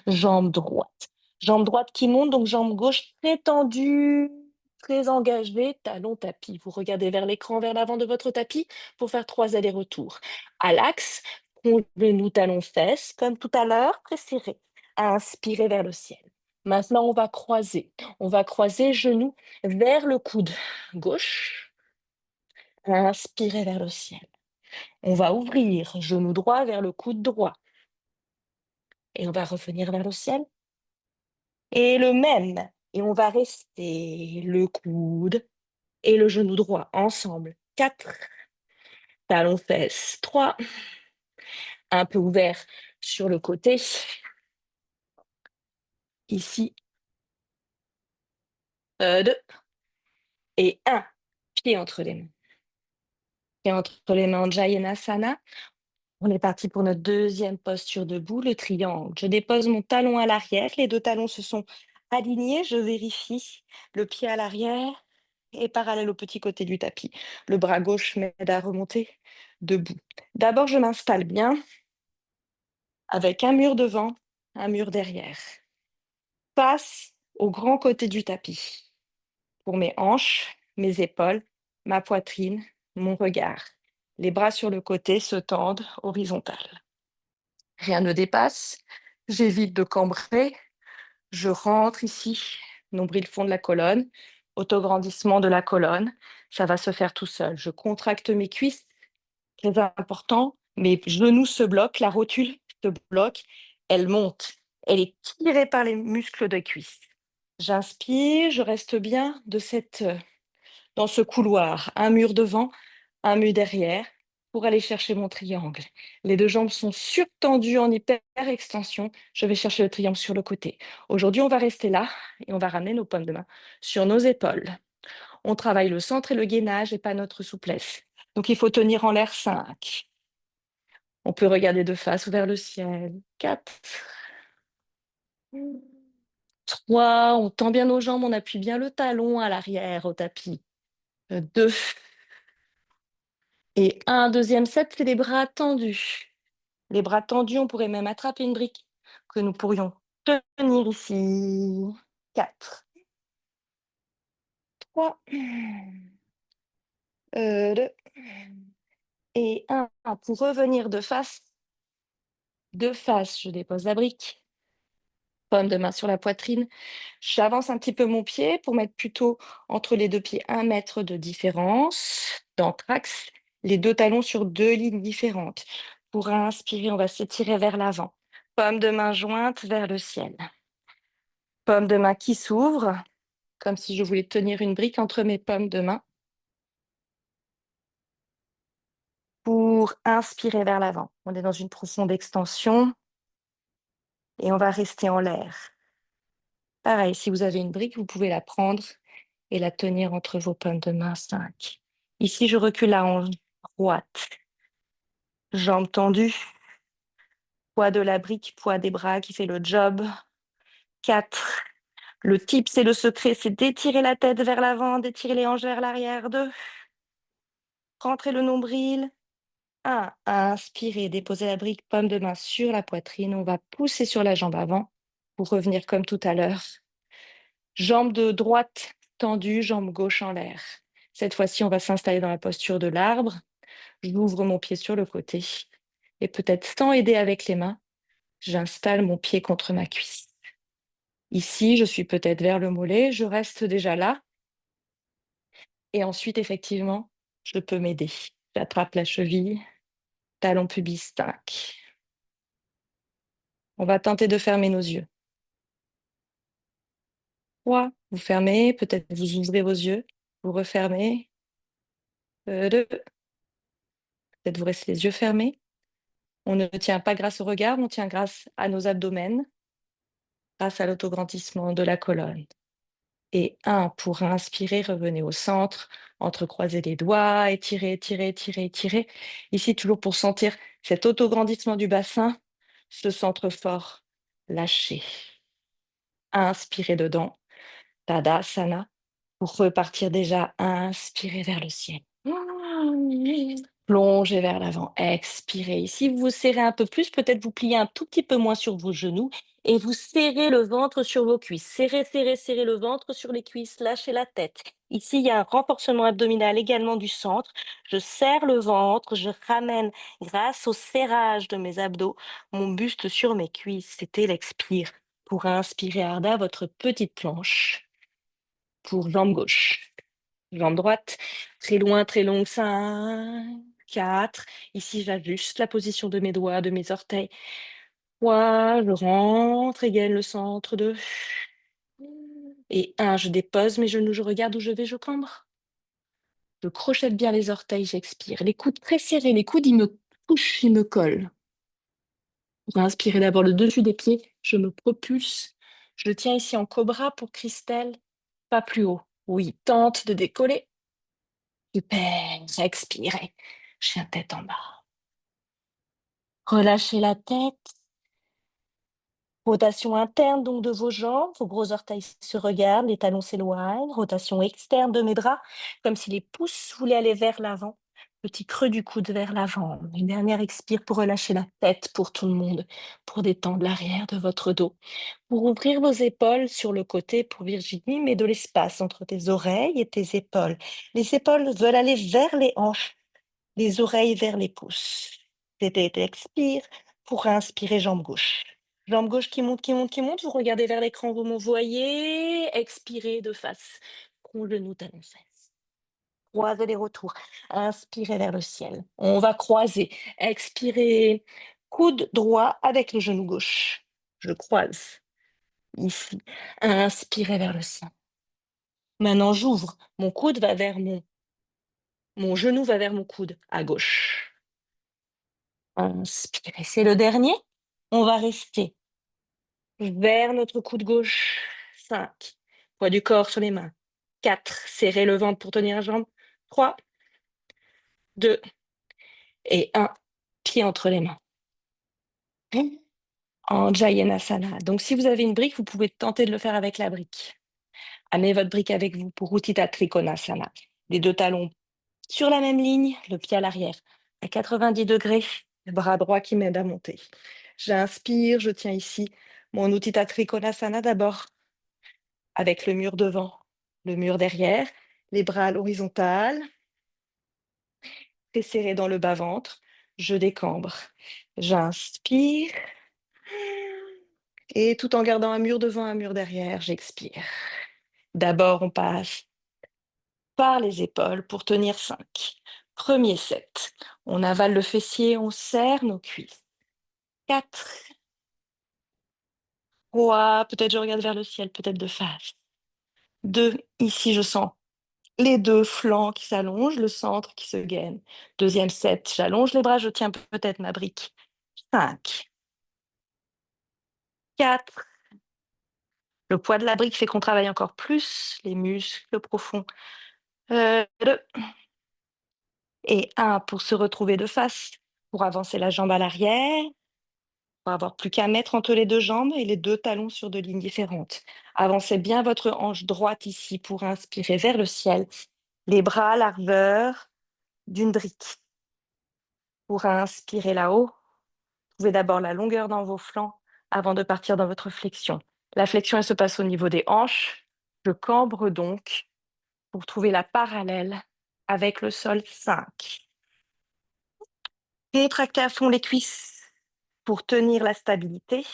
Jambe droite. Jambe droite qui monte, donc jambe gauche très tendue, très engagée, talon tapis. Vous regardez vers l'écran, vers l'avant de votre tapis pour faire 3 allers-retours. À l'axe, genou, talon, fesses, comme tout à l'heure, très serré. Inspirez vers le ciel. Maintenant, on va croiser. On va croiser genoux vers le coude gauche. Inspirez vers le ciel. On va ouvrir genou droit vers le coude droit. Et on va revenir vers le ciel. Et le même. Et on va rester le coude et le genou droit ensemble. 4. Talons fesses. 3. Un peu ouvert sur le côté. Ici. 2. Et 1. Pied entre les mains. Pied entre les mains en Jayanasana. On est parti pour notre deuxième posture debout, le triangle. Je dépose mon talon à l'arrière. Les 2 talons se sont alignés. Je vérifie. Le pied à l'arrière et parallèle au petit côté du tapis. Le bras gauche m'aide à remonter debout. D'abord, je m'installe bien avec un mur devant, un mur derrière. Face au grand côté du tapis pour mes hanches, mes épaules, ma poitrine, mon regard. Les bras sur le côté se tendent horizontal. Rien ne dépasse. J'évite de cambrer. Je rentre ici, nombril fond de la colonne, autograndissement de la colonne. Ça va se faire tout seul. Je contracte mes cuisses, très important, Mes genoux se bloquent, la rotule se bloque, elle monte. Elle est tirée par les muscles de cuisse. J'inspire, je reste bien dans ce couloir. Un mur devant, un mur derrière pour aller chercher mon triangle. Les deux jambes sont surtendues en hyper-extension. Je vais chercher le triangle sur le côté. Aujourd'hui, on va rester là et on va ramener nos pommes de main sur nos épaules. On travaille le centre et le gainage et pas notre souplesse. Donc, il faut tenir en l'air 5. On peut regarder de face ou vers le ciel. 4. 3. On tend bien nos jambes, on appuie bien le talon à l'arrière au tapis. 2. Et 1. Deuxième set, c'est les bras tendus. Les bras tendus, on pourrait même attraper une brique que nous pourrions tenir ici. 4. 3. 2. Et 1. Pour revenir de face, je dépose la brique. Paume de main sur la poitrine. J'avance un petit peu mon pied pour mettre plutôt entre les deux pieds 1 mètre de différence, d'entraxe, les deux talons sur deux lignes différentes. Pour inspirer, on va s'étirer vers l'avant. Paume de main jointe vers le ciel. Paume de main qui s'ouvre, comme si je voulais tenir une brique entre mes paumes de main. Pour inspirer vers l'avant. On est dans une profonde extension et on va rester en l'air. Pareil, si vous avez une brique, vous pouvez la prendre et la tenir entre vos paumes de main. 5. Ici, je recule la hanche droite. Jambes tendues. Poids de la brique, poids des bras qui fait le job. 4. Le tip, c'est le secret, c'est d'étirer la tête vers l'avant, d'étirer les hanches vers l'arrière. 2. Rentrer le nombril. 1. Inspirez, déposez la brique, paume de main sur la poitrine. On va pousser sur la jambe avant pour revenir comme tout à l'heure. Jambe de droite tendue, jambe gauche en l'air. Cette fois-ci, on va s'installer dans la posture de l'arbre. J'ouvre mon pied sur le côté et peut-être sans aider avec les mains, j'installe mon pied contre ma cuisse. Ici, je suis peut-être vers le mollet, je reste déjà là. Et ensuite, effectivement, je peux m'aider. J'attrape la cheville, talon pubis 5. On va tenter de fermer nos yeux. 3. Vous fermez, peut-être vous ouvrez vos yeux, vous refermez. 2. Peut-être vous restez les yeux fermés. On ne tient pas grâce au regard, on tient grâce à nos abdomens, grâce à l'autograndissement de la colonne. Et 1, pour inspirer, revenez au centre, entrecroisez les doigts, étirez, étirez, étirez, étirez. Ici, toujours pour sentir cet autograndissement du bassin, ce centre fort, lâchez. Inspirez dedans, Tadasana, pour repartir déjà, inspirez vers le ciel. Plongez vers l'avant, expirez. Ici, vous vous serrez un peu plus, peut-être vous pliez un tout petit peu moins sur vos genoux et vous serrez le ventre sur vos cuisses. Serrez, serrez, serrez le ventre sur les cuisses, lâchez la tête. Ici, il y a un renforcement abdominal également du centre. Je serre le ventre, je ramène, grâce au serrage de mes abdos, mon buste sur mes cuisses. C'était l'expire. Pour inspirer, Arda, votre petite planche. Pour jambe gauche. Jambe droite, très loin, très longue. 5, 4. Ici, j'ajuste la position de mes doigts, de mes orteils. 3, je rentre et gagne le centre. 2. Et 1, je dépose mes genoux, je regarde où je vais, je cambre. Je crochette bien les orteils, j'expire. Les coudes très serrés, les coudes, ils me touchent, ils me collent. Pour inspirer d'abord le dessus des pieds, je me propulse. Je tiens ici en cobra pour Christelle, pas plus haut. Oui, tente de décoller. Super, expirez. Chien tête en bas. Relâchez la tête. Rotation interne donc de vos jambes, vos gros orteils se regardent, les talons s'éloignent. Rotation externe de mes bras, comme si les pouces voulaient aller vers l'avant. Petit creux du coude vers l'avant. Une dernière expire pour relâcher la tête pour tout le monde, pour détendre l'arrière de votre dos. Pour ouvrir vos épaules sur le côté pour Virginie, mets de l'espace entre tes oreilles et tes épaules. Les épaules veulent aller vers les hanches, les oreilles vers les pouces. Expire pour inspirer jambe gauche. Jambe gauche qui monte, qui monte, qui monte. Vous regardez vers l'écran, vous me voyez. Expirez de face. Con, genou, talon, fesse. Croisez les retours. Inspirez vers le ciel. On va croiser. Expirez. Coude droit avec le genou gauche. Je croise ici. Inspirez vers le ciel. Maintenant, j'ouvre. Mon coude va vers mon genou va vers mon coude à gauche. Inspirez. C'est le dernier. On va rester vers notre coude gauche. 5. Poids du corps sur les mains. 4. Serrez le ventre pour tenir la jambe. 3, 2 et 1. Pied entre les mains. En Jayanasana. Donc, si vous avez une brique, vous pouvez tenter de le faire avec la brique. Amenez votre brique avec vous pour Utthita Trikonasana. Les deux talons sur la même ligne, le pied à l'arrière. À 90 degrés, le bras droit qui m'aide à monter. J'inspire, je tiens ici mon Utthita Trikonasana d'abord avec le mur devant, le mur derrière, les bras à l'horizontale, très serrés dans le bas-ventre. Je décambre. J'inspire. Et tout en gardant un mur devant, un mur derrière, j'expire. D'abord, on passe par les épaules pour tenir 5. Premier set. On avale le fessier, on serre nos cuisses. 4. 3. Peut-être je regarde vers le ciel, peut-être de face. 2. Ici, je sens les deux flancs qui s'allongent, le centre qui se gaine. Deuxième set. J'allonge les bras, je tiens peut-être ma brique. 5. 4. Le poids de la brique fait qu'on travaille encore plus les muscles profonds. 2 et 1 pour se retrouver de face, pour avancer la jambe à l'arrière, pour avoir plus qu'à mettre entre les deux jambes et les deux talons sur deux lignes différentes. Avancez bien votre hanche droite ici pour inspirer vers le ciel, les bras à largeur d'une brique. Pour inspirer là-haut, trouvez d'abord la longueur dans vos flancs avant de partir dans votre flexion. La flexion, elle se passe au niveau des hanches. Je cambre donc pour trouver la parallèle avec le sol. 5. Contractez à fond les cuisses pour tenir la stabilité.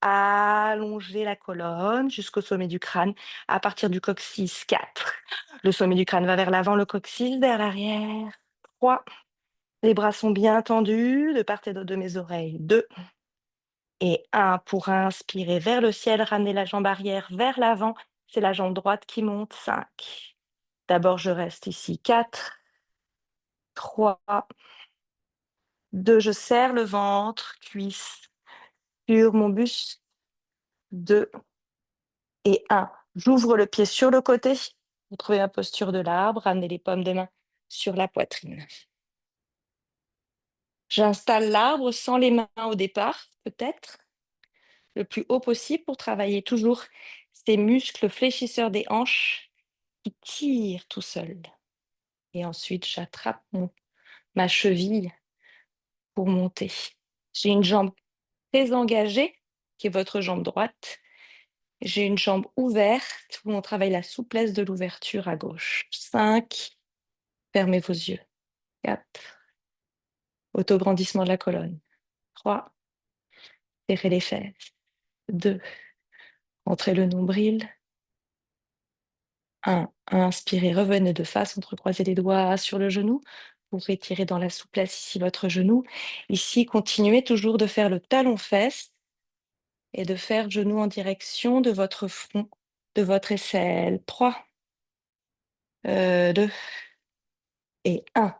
Allongez la colonne jusqu'au sommet du crâne. À partir du coccyx, 4. Le sommet du crâne va vers l'avant, le coccyx vers l'arrière. 3. Les bras sont bien tendus de part et d'autre de mes oreilles. 2. Et 1 pour inspirer vers le ciel, ramener la jambe arrière vers l'avant. C'est la jambe droite qui monte. 5. D'abord, je reste ici. 4. 3. 2. Je serre le ventre, cuisse sur mon buste. 2 et 1. J'ouvre le pied sur le côté. Vous trouvez la posture de l'arbre. Ramenez les paumes des mains sur la poitrine. J'installe l'arbre sans les mains au départ, peut-être, le plus haut possible pour travailler toujours ces muscles fléchisseurs des hanches qui tirent tout seuls. Et ensuite, j'attrape ma cheville pour monter. J'ai une jambe très engagée, qui est votre jambe droite. J'ai une jambe ouverte où on travaille la souplesse de l'ouverture à gauche. 5. Fermez vos yeux. 4. Autograndissement de la colonne. 3. Serrez les fesses. 2. Entrez le nombril. 1. Inspirez, revenez de face, entrecroisez les doigts sur le genou pour étirer dans la souplesse ici votre genou. Ici, continuez toujours de faire le talon-fesse et de faire genou en direction de votre front, de votre aisselle. 3. 2 et 1.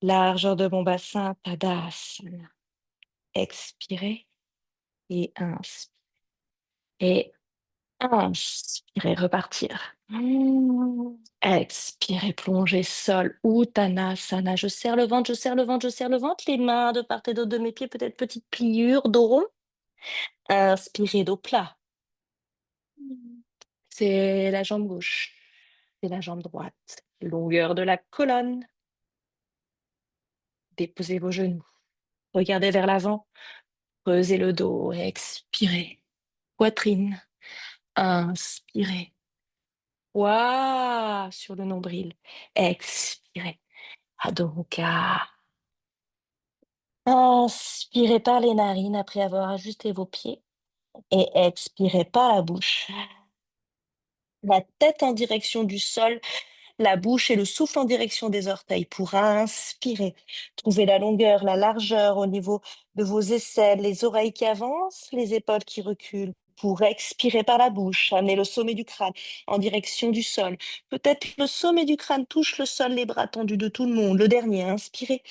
Largeur de mon bassin, Tadasana. Expirez et inspirez. Et inspirez, repartir. Expirez, plongez, sol, Uttanasana. Je serre le ventre, je serre le ventre, je serre le ventre. Les mains de part et d'autre de mes pieds, peut-être petite pliure, dos rond. Inspirez, dos plat. C'est la jambe gauche, c'est la jambe droite. Longueur de la colonne. Déposez vos genoux. Regardez vers l'avant. Creusez le dos. Expirez. Poitrine. Inspirez. Waouh, sur le nombril. Expirez. Adho Mukha. Inspirez par les narines après avoir ajusté vos pieds et expirez par la bouche. La tête en direction du sol, la bouche et le souffle en direction des orteils pour inspirer. Trouvez la longueur, la largeur au niveau de vos aisselles, les oreilles qui avancent, les épaules qui reculent. Pour expirer par la bouche, amenez le sommet du crâne en direction du sol. Peut-être le sommet du crâne touche le sol, les bras tendus de tout le monde. Le dernier, inspirez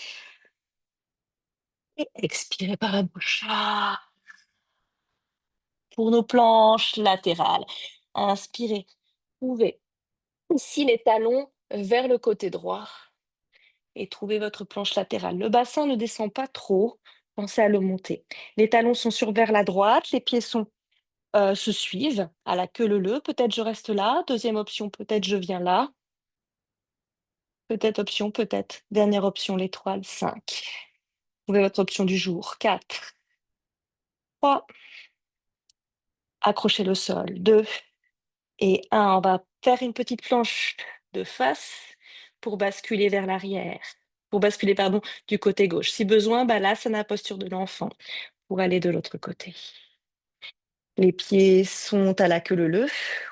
et expirez par la bouche. Pour nos planches latérales, inspirez. Trouvez ici les talons vers le côté droit et trouvez votre planche latérale. Le bassin ne descend pas trop, pensez à le monter. Les talons sont sur vers la droite, les pieds se suivent à la queue leu-leu. Peut-être je reste là. Deuxième option, peut-être je viens là. Peut-être option, peut-être. Dernière option, l'étoile, 5. Trouvez votre option du jour, 4, 3, accrochez le sol, 2 et 1. On va faire une petite planche de face pour basculer vers l'arrière. Pour basculer, pardon, du côté gauche. Si besoin, balasana, posture de l'enfant, pour aller de l'autre côté. Les pieds sont à la queue leu-leu,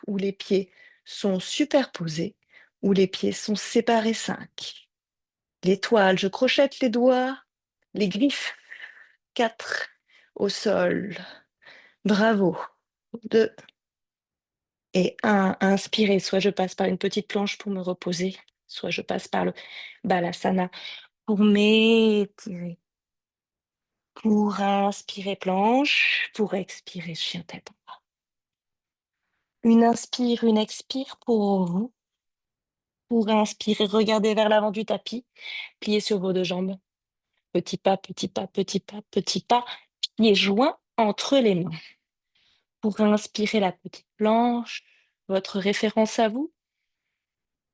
ou les pieds sont superposés, ou les pieds sont séparés, 5. L'étoile, je crochette les doigts, les griffes, 4. Au sol, bravo, 2 et 1. Inspirez, soit je passe par une petite planche pour me reposer, soit je passe par le balasana pour m'étirer. Pour inspirer planche, pour expirer chien tête en bas. Une inspire, une expire pour vous. Pour inspirer, regardez vers l'avant du tapis, pliez sur vos deux jambes. Petit pas, petit pas, petit pas, petit pas, pieds joints entre les mains. Pour inspirer la petite planche, votre référence à vous.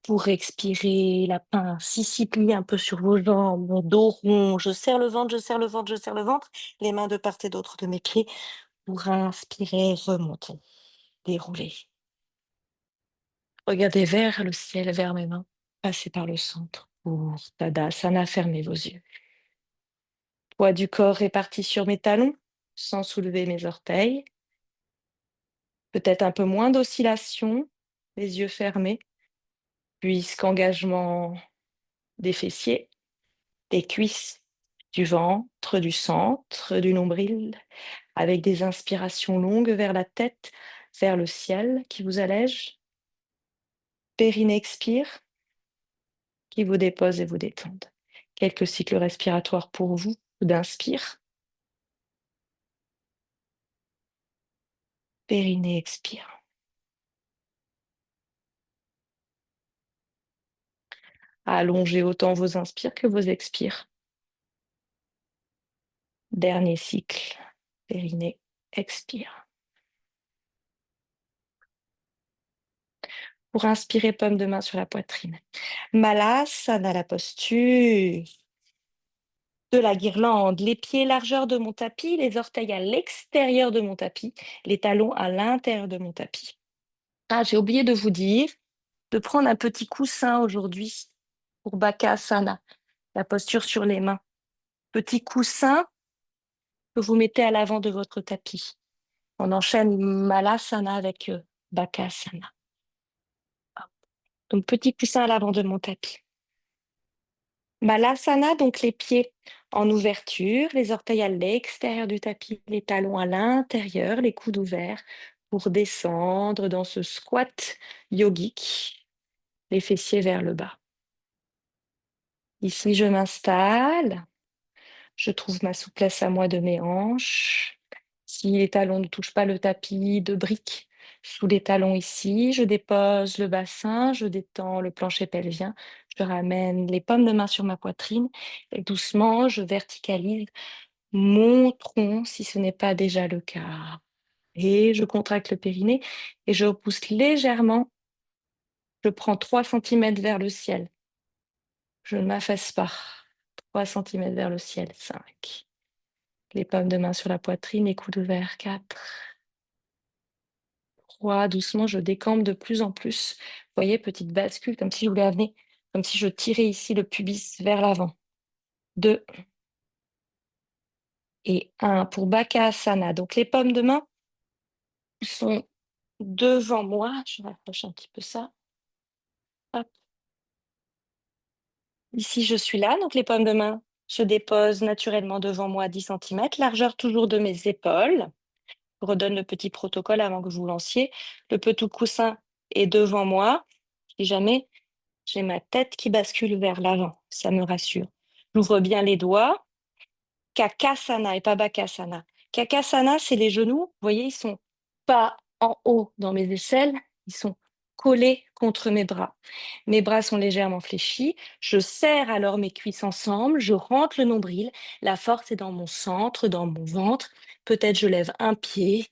Pour expirer la pince, ici pliez un peu sur vos jambes, dos rond, je serre le ventre, je serre le ventre, je serre le ventre, les mains de part et d'autre de mes pieds. Pour inspirer, remontez, déroulez. Regardez vers le ciel, vers mes mains, passez par le centre. Pour Tadasana, fermez vos yeux. Poids du corps réparti sur mes talons, sans soulever mes orteils. Peut-être un peu moins d'oscillation, les yeux fermés, puisqu'engagement des fessiers, des cuisses, du ventre, du centre, du nombril, avec des inspirations longues vers la tête, vers le ciel qui vous allège. Périnée expire, qui vous dépose et vous détende. Quelques cycles respiratoires pour vous d'inspire. Périnée expire. Allongez autant vos inspires que vos expires. Dernier cycle. Périnée expire. Pour inspirer, paume de main sur la poitrine. Malasana, la posture de la guirlande. Les pieds largeur de mon tapis, les orteils à l'extérieur de mon tapis, les talons à l'intérieur de mon tapis. Ah, j'ai oublié de vous dire de prendre un petit coussin aujourd'hui pour Bakasana, la posture sur les mains. Petit coussin que vous mettez à l'avant de votre tapis. On enchaîne Malasana avec Bakasana. Donc, petit coussin à l'avant de mon tapis. Malasana, donc les pieds en ouverture, les orteils à l'extérieur du tapis, les talons à l'intérieur, les coudes ouverts pour descendre dans ce squat yogique, les fessiers vers le bas. Ici, je m'installe, je trouve ma souplesse à moi de mes hanches. Si les talons ne touchent pas le tapis, de briques sous les talons ici, je dépose le bassin, je détends le plancher pelvien, je ramène les paumes de main sur ma poitrine et doucement, je verticalise mon tronc si ce n'est pas déjà le cas. Et je contracte le périnée et je repousse légèrement. Je prends 3 cm vers le ciel. Je ne m'affaisse pas. 3 cm vers le ciel, 5. Les paumes de main sur la poitrine, les coudes ouverts, 4. 3, doucement, je décampe de plus en plus. Vous voyez, petite bascule, comme si je voulais amener, comme si je tirais ici le pubis vers l'avant. 2 et 1 pour Bakasana. Donc, les paumes de main sont devant moi. Je rapproche un petit peu ça. Hop. Ici, je suis là, donc les pommes de main se déposent naturellement devant moi à 10 centimètres, largeur toujours de mes épaules. Je redonne le petit protocole avant que vous lanciez. Le petit coussin est devant moi. Si jamais j'ai ma tête qui bascule vers l'avant, ça me rassure. J'ouvre bien les doigts. Kakasana et pas Bakasana. Kakasana, c'est les genoux. Vous voyez, ils sont pas en haut dans mes aisselles, ils sont collés contre mes bras. Mes bras sont légèrement fléchis. Je serre alors mes cuisses ensemble. Je rentre le nombril. La force est dans mon centre, dans mon ventre. Peut-être je lève un pied,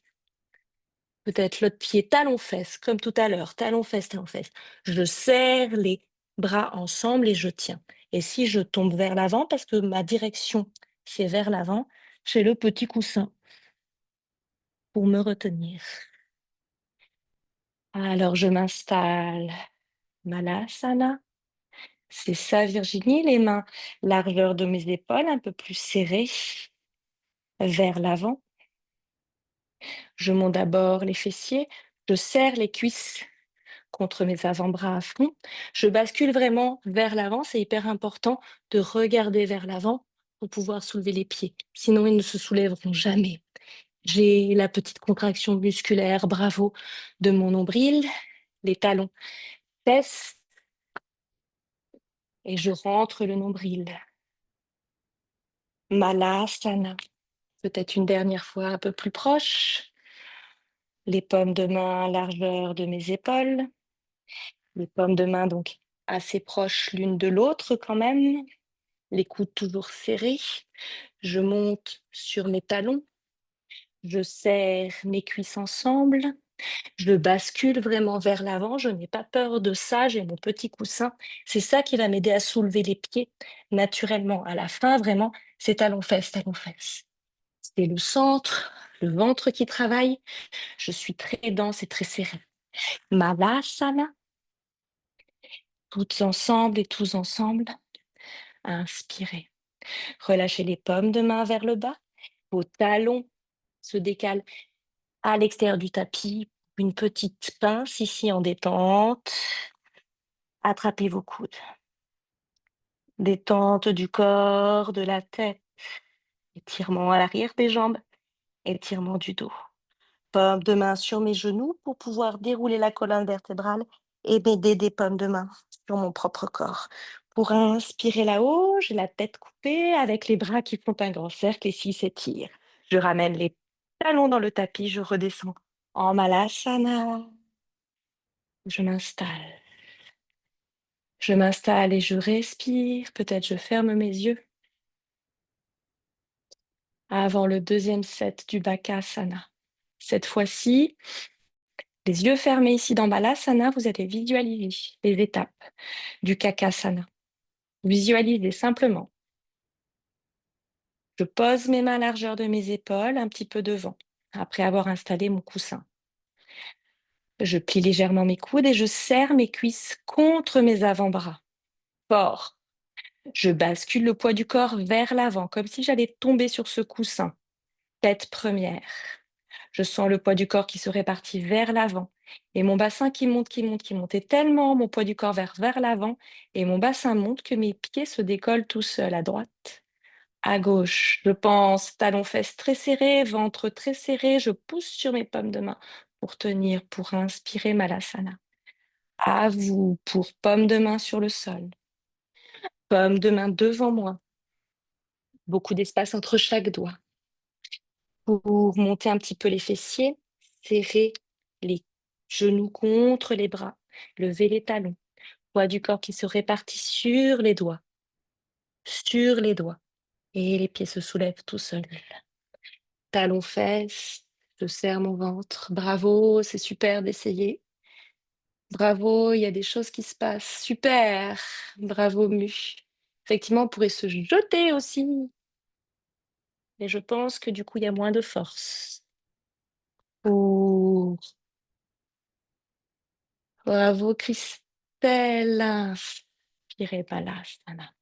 peut-être l'autre pied, talon-fesse, comme tout à l'heure. Talon-fesse, talon-fesse. Je serre les bras ensemble et je tiens. Et si je tombe vers l'avant, parce que ma direction, c'est vers l'avant, j'ai le petit coussin pour me retenir. Alors je m'installe. Malasana. C'est ça, Virginie, les mains largeur de mes épaules, un peu plus serrées vers l'avant. Je monte d'abord les fessiers, je serre les cuisses contre mes avant-bras à fond. Je bascule vraiment vers l'avant. C'est hyper important de regarder vers l'avant pour pouvoir soulever les pieds. Sinon, ils ne se soulèveront jamais. J'ai la petite contraction musculaire, bravo, de mon nombril, les talons fesses et je rentre le nombril. Malasana. Peut-être une dernière fois un peu plus proche. Les paumes de main largeur de mes épaules. Les paumes de main donc assez proches l'une de l'autre quand même. Les coudes toujours serrés. Je monte sur mes talons. Je serre mes cuisses ensemble. Je bascule vraiment vers l'avant. Je n'ai pas peur de ça. J'ai mon petit coussin. C'est ça qui va m'aider à soulever les pieds naturellement. À la fin, vraiment, c'est talons-fesses, talons-fesses. C'est le centre, le ventre qui travaille. Je suis très dense et très serrée. Malasana, toutes ensemble et tous ensemble. Inspirez. Relâchez les paumes de main vers le bas. Vos talons se décalent à l'extérieur du tapis. Une petite pince ici en détente. Attrapez vos coudes. Détente du corps, de la tête. Étirement à l'arrière des jambes. Étirement du dos. Paumes de main sur mes genoux pour pouvoir dérouler la colonne vertébrale et m'aider des pommes de main sur mon propre corps. Pour inspirer là-haut, j'ai la tête coupée avec les bras qui font un grand cercle et s'ils s'étirent. Je ramène les talons dans le tapis, je redescends en Malasana. Je m'installe. Je m'installe et je respire. Peut-être je ferme mes yeux avant le deuxième set du Bakasana. Cette fois-ci, les yeux fermés ici dans Balasana, vous allez visualiser les étapes du Kakasana. Visualisez simplement. Je pose mes mains à largeur de mes épaules, un petit peu devant, après avoir installé mon coussin. Je plie légèrement mes coudes et je serre mes cuisses contre mes avant-bras. Fort. Je bascule le poids du corps vers l'avant, comme si j'allais tomber sur ce coussin. Tête première. Je sens le poids du corps qui se répartit vers l'avant et mon bassin qui monte, qui monte, qui monte. Et tellement mon poids du corps vers l'avant et mon bassin monte que mes pieds se décollent tout seuls à droite, à gauche. Je pense talons-fesses très serrés, ventre très serré. Je pousse sur mes pommes de main pour tenir, pour inspirer Malasana. À vous pour pommes de main sur le sol. Pommes de main devant moi. Beaucoup d'espace entre chaque doigt. Pour monter un petit peu les fessiers, serrer les genoux contre les bras, lever les talons, poids du corps qui se répartit sur les doigts, et les pieds se soulèvent tout seuls. Talons fesses, je serre mon ventre. Bravo, c'est super d'essayer. Bravo, il y a des choses qui se passent. Super, bravo Mu. Effectivement, on pourrait se jeter aussi, mais je pense que du coup, il y a moins de force. Oh, bravo Christelle. Inspirez Balasana.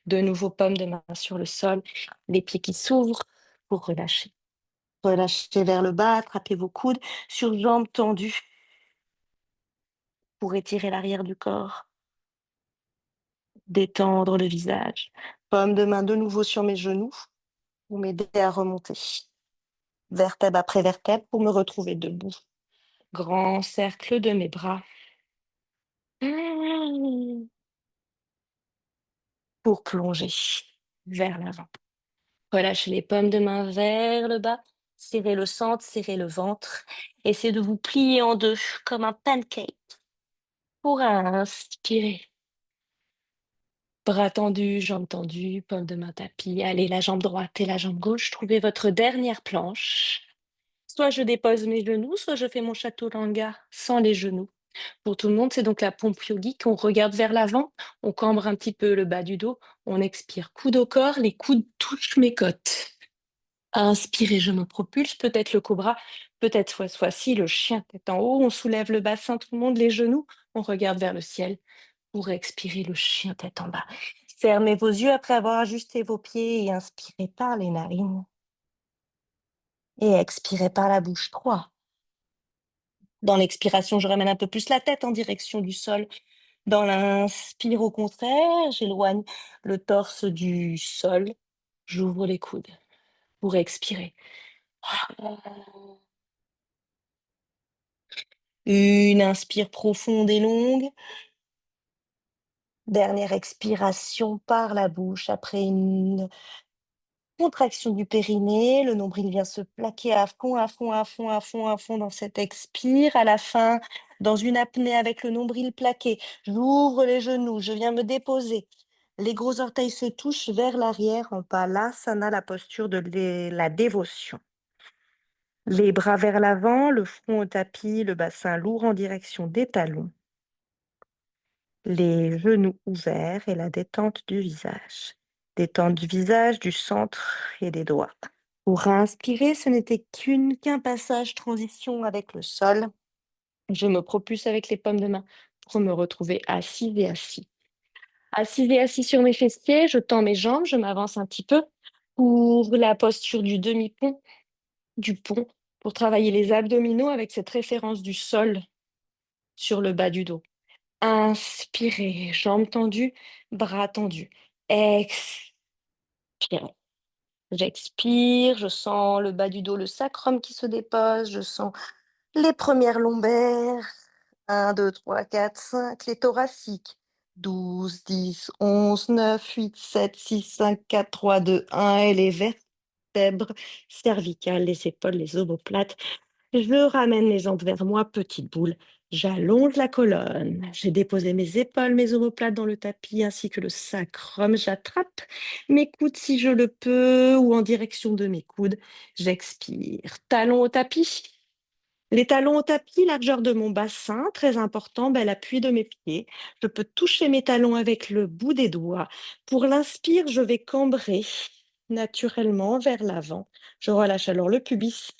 De nouveau, paume de main sur le sol, les pieds qui s'ouvrent pour relâcher. Relâchez vers le bas, attrapez vos coudes sur jambes tendues pour étirer l'arrière du corps. détendre le visage. Paume de main de nouveau sur mes genoux pour m'aider à remonter. Vertèbre après vertèbre pour me retrouver debout. Grand cercle de mes bras. Pour plonger vers l'avant. Relâchez les paumes de main vers le bas. Serrez le centre, serrez le ventre. Essayez de vous plier en deux comme un pancake. Pour inspirer. Bras tendus, jambes tendues, paume de main tapis. Allez, la jambe droite et la jambe gauche. Trouvez votre dernière planche. Soit je dépose mes genoux, soit je fais mon chaturanga sans les genoux. Pour tout le monde, c'est donc la pompe yogique. On regarde vers l'avant, on cambre un petit peu le bas du dos, on expire. Coude au corps, les coudes touchent mes côtes. Inspirez, je me propulse, peut-être le cobra, peut-être cette fois-ci le chien tête en haut. On soulève le bassin, tout le monde, les genoux, on regarde vers le ciel pour expirer le chien tête en bas. Fermez vos yeux après avoir ajusté vos pieds et inspirez par les narines. Et expirez par la bouche. 3. Dans l'expiration, je ramène un peu plus la tête en direction du sol. Dans l'inspire, au contraire, j'éloigne le torse du sol. J'ouvre les coudes pour expirer. Une inspire profonde et longue. Dernière expiration par la bouche après une contraction du périnée. Le nombril vient se plaquer à fond, à fond, à fond, à fond, à fond dans cette expire. À la fin, dans une apnée avec le nombril plaqué, j'ouvre les genoux, je viens me déposer. Les gros orteils se touchent vers l'arrière en Palasana, la posture de la dévotion. Les bras vers l'avant, le front au tapis, le bassin lourd en direction des talons. Les genoux ouverts et la détente du visage. Détente du visage, du centre et des doigts. Pour inspirer, ce n'était qu'un passage transition avec le sol. Je me propulse avec les paumes de main pour me retrouver assise et assis. Assise et assis sur mes fessiers, je tends mes jambes, je m'avance un petit peu pour la posture du demi-pont, du pont, pour travailler les abdominaux avec cette référence du sol sur le bas du dos. Inspirez, jambes tendues, bras tendus. Expirez. J'expire, je sens le bas du dos, le sacrum qui se dépose, je sens les premières lombaires. 1, 2, 3, 4, 5, les thoraciques. 12, 10, 11, 9, 8, 7, 6, 5, 4, 3, 2, 1. Et les vertèbres cervicales, les épaules, les omoplates. Je ramène les jambes vers moi, petite boule. J'allonge la colonne. J'ai déposé mes épaules, mes omoplates dans le tapis ainsi que le sacrum. J'attrape mes coudes si je le peux ou en direction de mes coudes. J'expire. Talons au tapis. Les talons au tapis, largeur de mon bassin, très important, l'appui de mes pieds. Je peux toucher mes talons avec le bout des doigts. Pour l'inspire, je vais cambrer naturellement vers l'avant. Je relâche alors le pubis,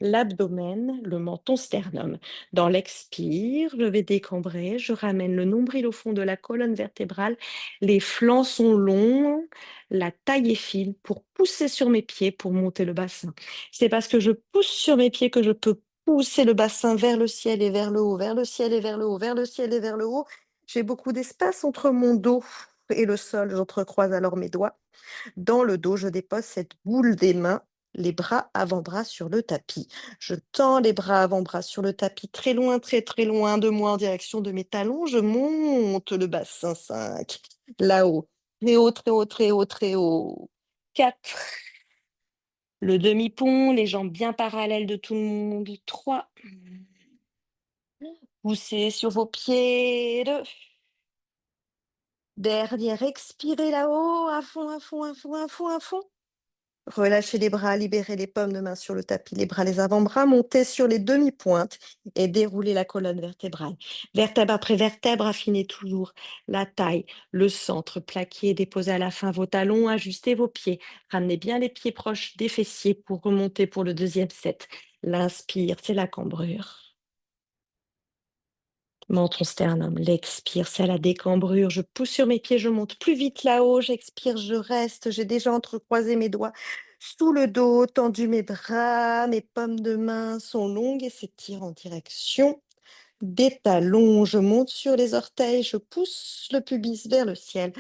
l'abdomen, le menton, sternum. Dans l'expire, je vais décambrer. Je ramène le nombril au fond de la colonne vertébrale. Les flancs sont longs, la taille est fine pour pousser sur mes pieds pour monter le bassin. C'est parce que je pousse sur mes pieds que je peux pousser le bassin vers le ciel et vers le haut, vers le ciel et vers le haut, vers le ciel et vers le haut. J'ai beaucoup d'espace entre mon dos et le sol. J'entrecroise alors mes doigts. Dans le dos, je dépose cette boule des mains, les bras avant-bras sur le tapis. Je tends les bras avant-bras sur le tapis, très loin, très très loin de moi en direction de mes talons. Je monte le bassin 5, là-haut, très haut, très haut, très haut, très haut. 4. Le demi-pont, les jambes bien parallèles de tout le monde. 3. Poussez sur vos pieds. 2. Dernière, expirez là-haut, à fond, à fond, à fond, à fond, à fond. Relâchez les bras, libérez les paumes de main sur le tapis, les bras, les avant-bras, montez sur les demi-pointes et déroulez la colonne vertébrale. Vertèbre après vertèbre, affinez toujours la taille, le centre, plaqué, déposez à la fin vos talons, ajustez vos pieds. Ramenez bien les pieds proches des fessiers pour remonter pour le deuxième set. L'inspire, c'est la cambrure. Menton sternum, l'expire, c'est la décambrure. Je pousse sur mes pieds, je monte plus vite là-haut, j'expire, je reste. J'ai déjà entrecroisé mes doigts sous le dos, tendu mes bras, mes paumes de main sont longues et s'étirent en direction des talons. Je monte sur les orteils, je pousse le pubis vers le ciel.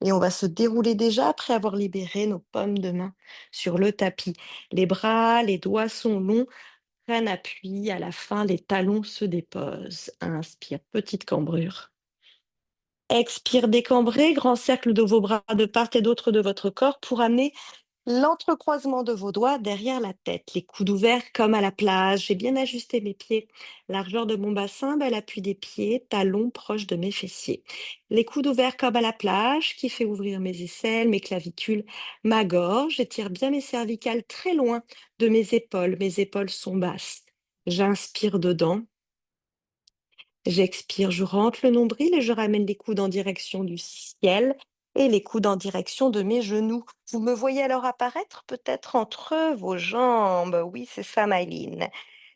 Et on va se dérouler déjà après avoir libéré nos paumes de main sur le tapis. Les bras, les doigts sont longs, prennent appui. À la fin, les talons se déposent. Inspire, petite cambrure. Expire, décambré, grand cercle de vos bras de part et d'autre de votre corps pour amener l'entrecroisement de vos doigts derrière la tête, les coudes ouverts comme à la plage. J'ai bien ajusté mes pieds. Largeur de mon bassin, l'appui des pieds, talons proches de mes fessiers. Les coudes ouverts comme à la plage, qui fait ouvrir mes aisselles, mes clavicules, ma gorge. J'étire bien mes cervicales très loin de mes épaules. Mes épaules sont basses. J'inspire dedans. J'expire, je rentre le nombril et je ramène les coudes en direction du ciel et les coudes en direction de mes genoux. Vous me voyez alors apparaître peut-être entre vos jambes. Oui, c'est ça, Maëline.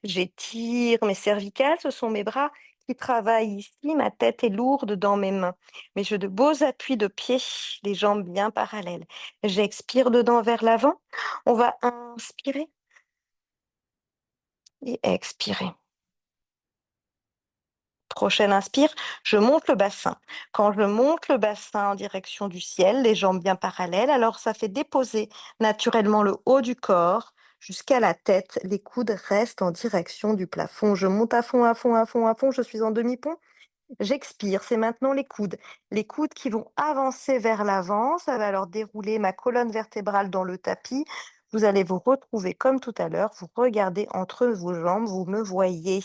J'étire mes cervicales, ce sont mes bras qui travaillent ici. Ma tête est lourde dans mes mains. Mais j'ai de beaux appuis de pied, les jambes bien parallèles. J'expire dedans vers l'avant. On va inspirer et expirer. Prochaine inspire, je monte le bassin. Quand je monte le bassin en direction du ciel, les jambes bien parallèles, alors ça fait déposer naturellement le haut du corps jusqu'à la tête. Les coudes restent en direction du plafond. Je monte à fond, à fond, à fond, à fond. Je suis en demi-pont. J'expire, c'est maintenant les coudes. Les coudes qui vont avancer vers l'avant, ça va alors dérouler ma colonne vertébrale dans le tapis. Vous allez vous retrouver comme tout à l'heure, vous regardez entre vos jambes, vous me voyez.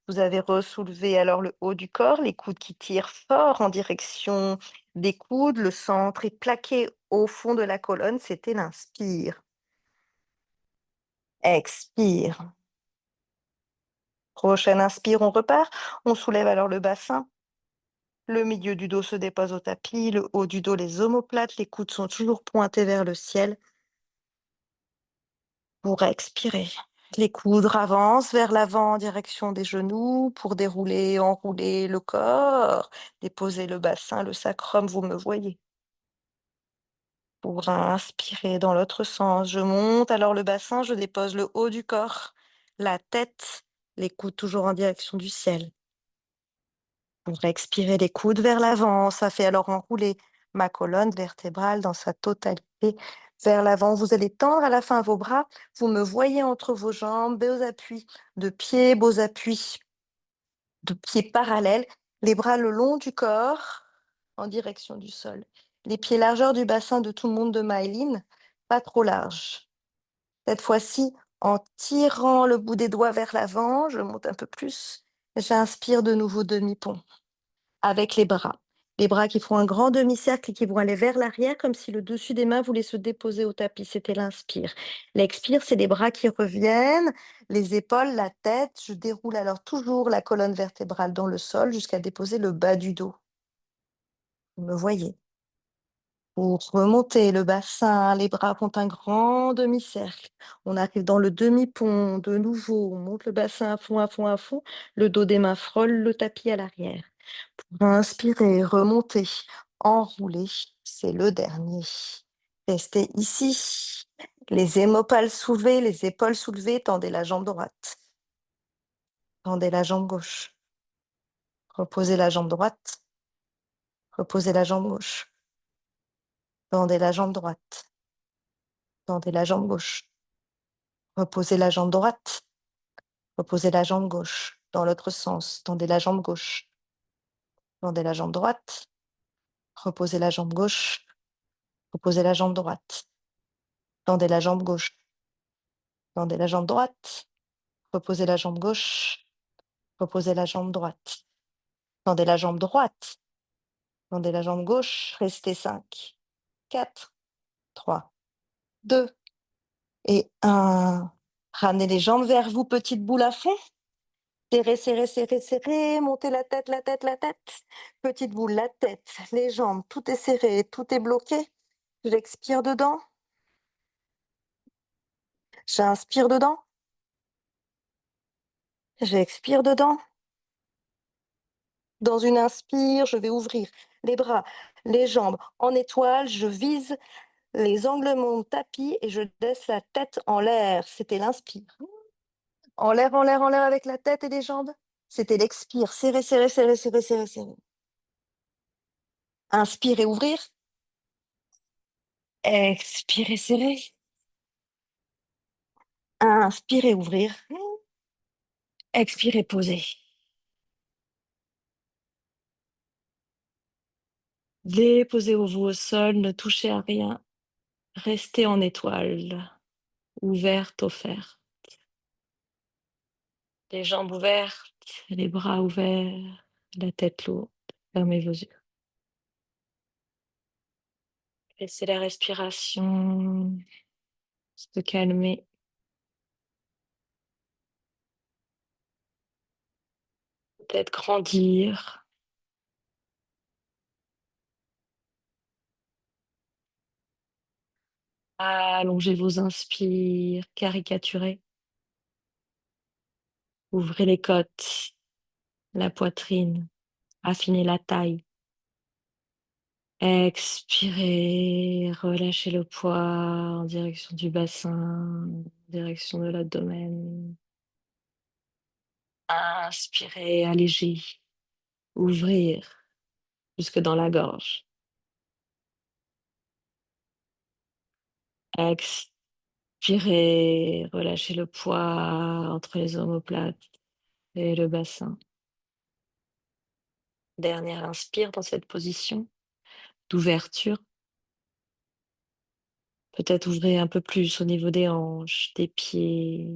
Vous avez ressoulevé alors le haut du corps, les coudes qui tirent fort en direction des coudes, le centre est plaqué au fond de la colonne, c'était l'inspire. Expire. Prochaine inspire, on repart. On soulève alors le bassin. Le milieu du dos se dépose au tapis, le haut du dos, les omoplates, les coudes sont toujours pointés vers le ciel pour expirer. Les coudes avancent vers l'avant en direction des genoux pour dérouler, enrouler le corps, déposer le bassin, le sacrum, vous me voyez. Pour inspirer dans l'autre sens, je monte alors le bassin, je dépose le haut du corps, la tête, les coudes toujours en direction du ciel. Pour expirer les coudes vers l'avant, ça fait alors enrouler ma colonne vertébrale dans sa totalité vers l'avant. Vous allez tendre à la fin vos bras. Vous me voyez entre vos jambes, beaux appuis de pieds parallèles, les bras le long du corps en direction du sol. Les pieds largeur du bassin de tout le monde de Maëline, pas trop large. Cette fois-ci, en tirant le bout des doigts vers l'avant, je monte un peu plus. J'inspire de nouveau demi-pont avec les bras. Les bras qui font un grand demi-cercle et qui vont aller vers l'arrière comme si le dessus des mains voulait se déposer au tapis. C'était l'inspire. L'expire, c'est les bras qui reviennent, les épaules, la tête. Je déroule alors toujours la colonne vertébrale dans le sol jusqu'à déposer le bas du dos. Vous me voyez. Pour remonter le bassin, les bras font un grand demi-cercle. On arrive dans le demi-pont de nouveau. On monte le bassin à fond, à fond, à fond. Le dos des mains frôle le tapis à l'arrière. Pour inspirer, remonter, enrouler, c'est le dernier. Restez ici. Les les épaules soulevées, tendez la jambe droite. Tendez la jambe gauche. Reposez la jambe droite. Reposez la jambe gauche. Tendez la jambe droite. Tendez la jambe gauche. Reposez la jambe droite. Reposez la jambe gauche. Dans l'autre sens, tendez la jambe gauche. Tendez la jambe droite. Reposez la jambe gauche. Reposez la jambe droite. Tendez la jambe gauche. Tendez la jambe droite. Reposez la jambe gauche. Reposez la jambe droite. Tendez la jambe droite. Tendez la jambe gauche. Restez 5, 4, 3, 2 et 1. Ramenez les jambes vers vous, petite boule à fond. Serrez, serrez, serrez, serrez. Montez la tête, la tête, la tête. Petite boule, la tête, les jambes. Tout est serré, tout est bloqué. J'expire dedans. J'inspire dedans. J'expire dedans. Dans une inspire, je vais ouvrir les bras, les jambes en étoile. Je vise les angles de mon tapis et je laisse la tête en l'air. C'était l'inspire. En l'air avec la tête et les jambes. C'était l'expire. Serrez, serrez, serrez, serrez, serrez, serrez. Inspire et ouvrir. Expirez, serrez. Inspirez, ouvrir. Expirez, poser. Déposez-vous au sol, ne touchez à rien. Restez en étoile, ouverte, offerte. Les jambes ouvertes, les bras ouverts, la tête lourde. Fermez vos yeux. Laissez la respiration se calmer. Peut-être grandir. Allongez vos inspires, caricaturez. Ouvrez les côtes, la poitrine, affinez la taille. Expirez, relâchez le poids en direction du bassin, en direction de l'abdomen. Inspirez, allégez, ouvrir jusque dans la gorge. Expirez, relâchez le poids entre les omoplates et le bassin. Dernière inspire dans cette position d'ouverture. Peut-être ouvrez un peu plus au niveau des hanches, des pieds.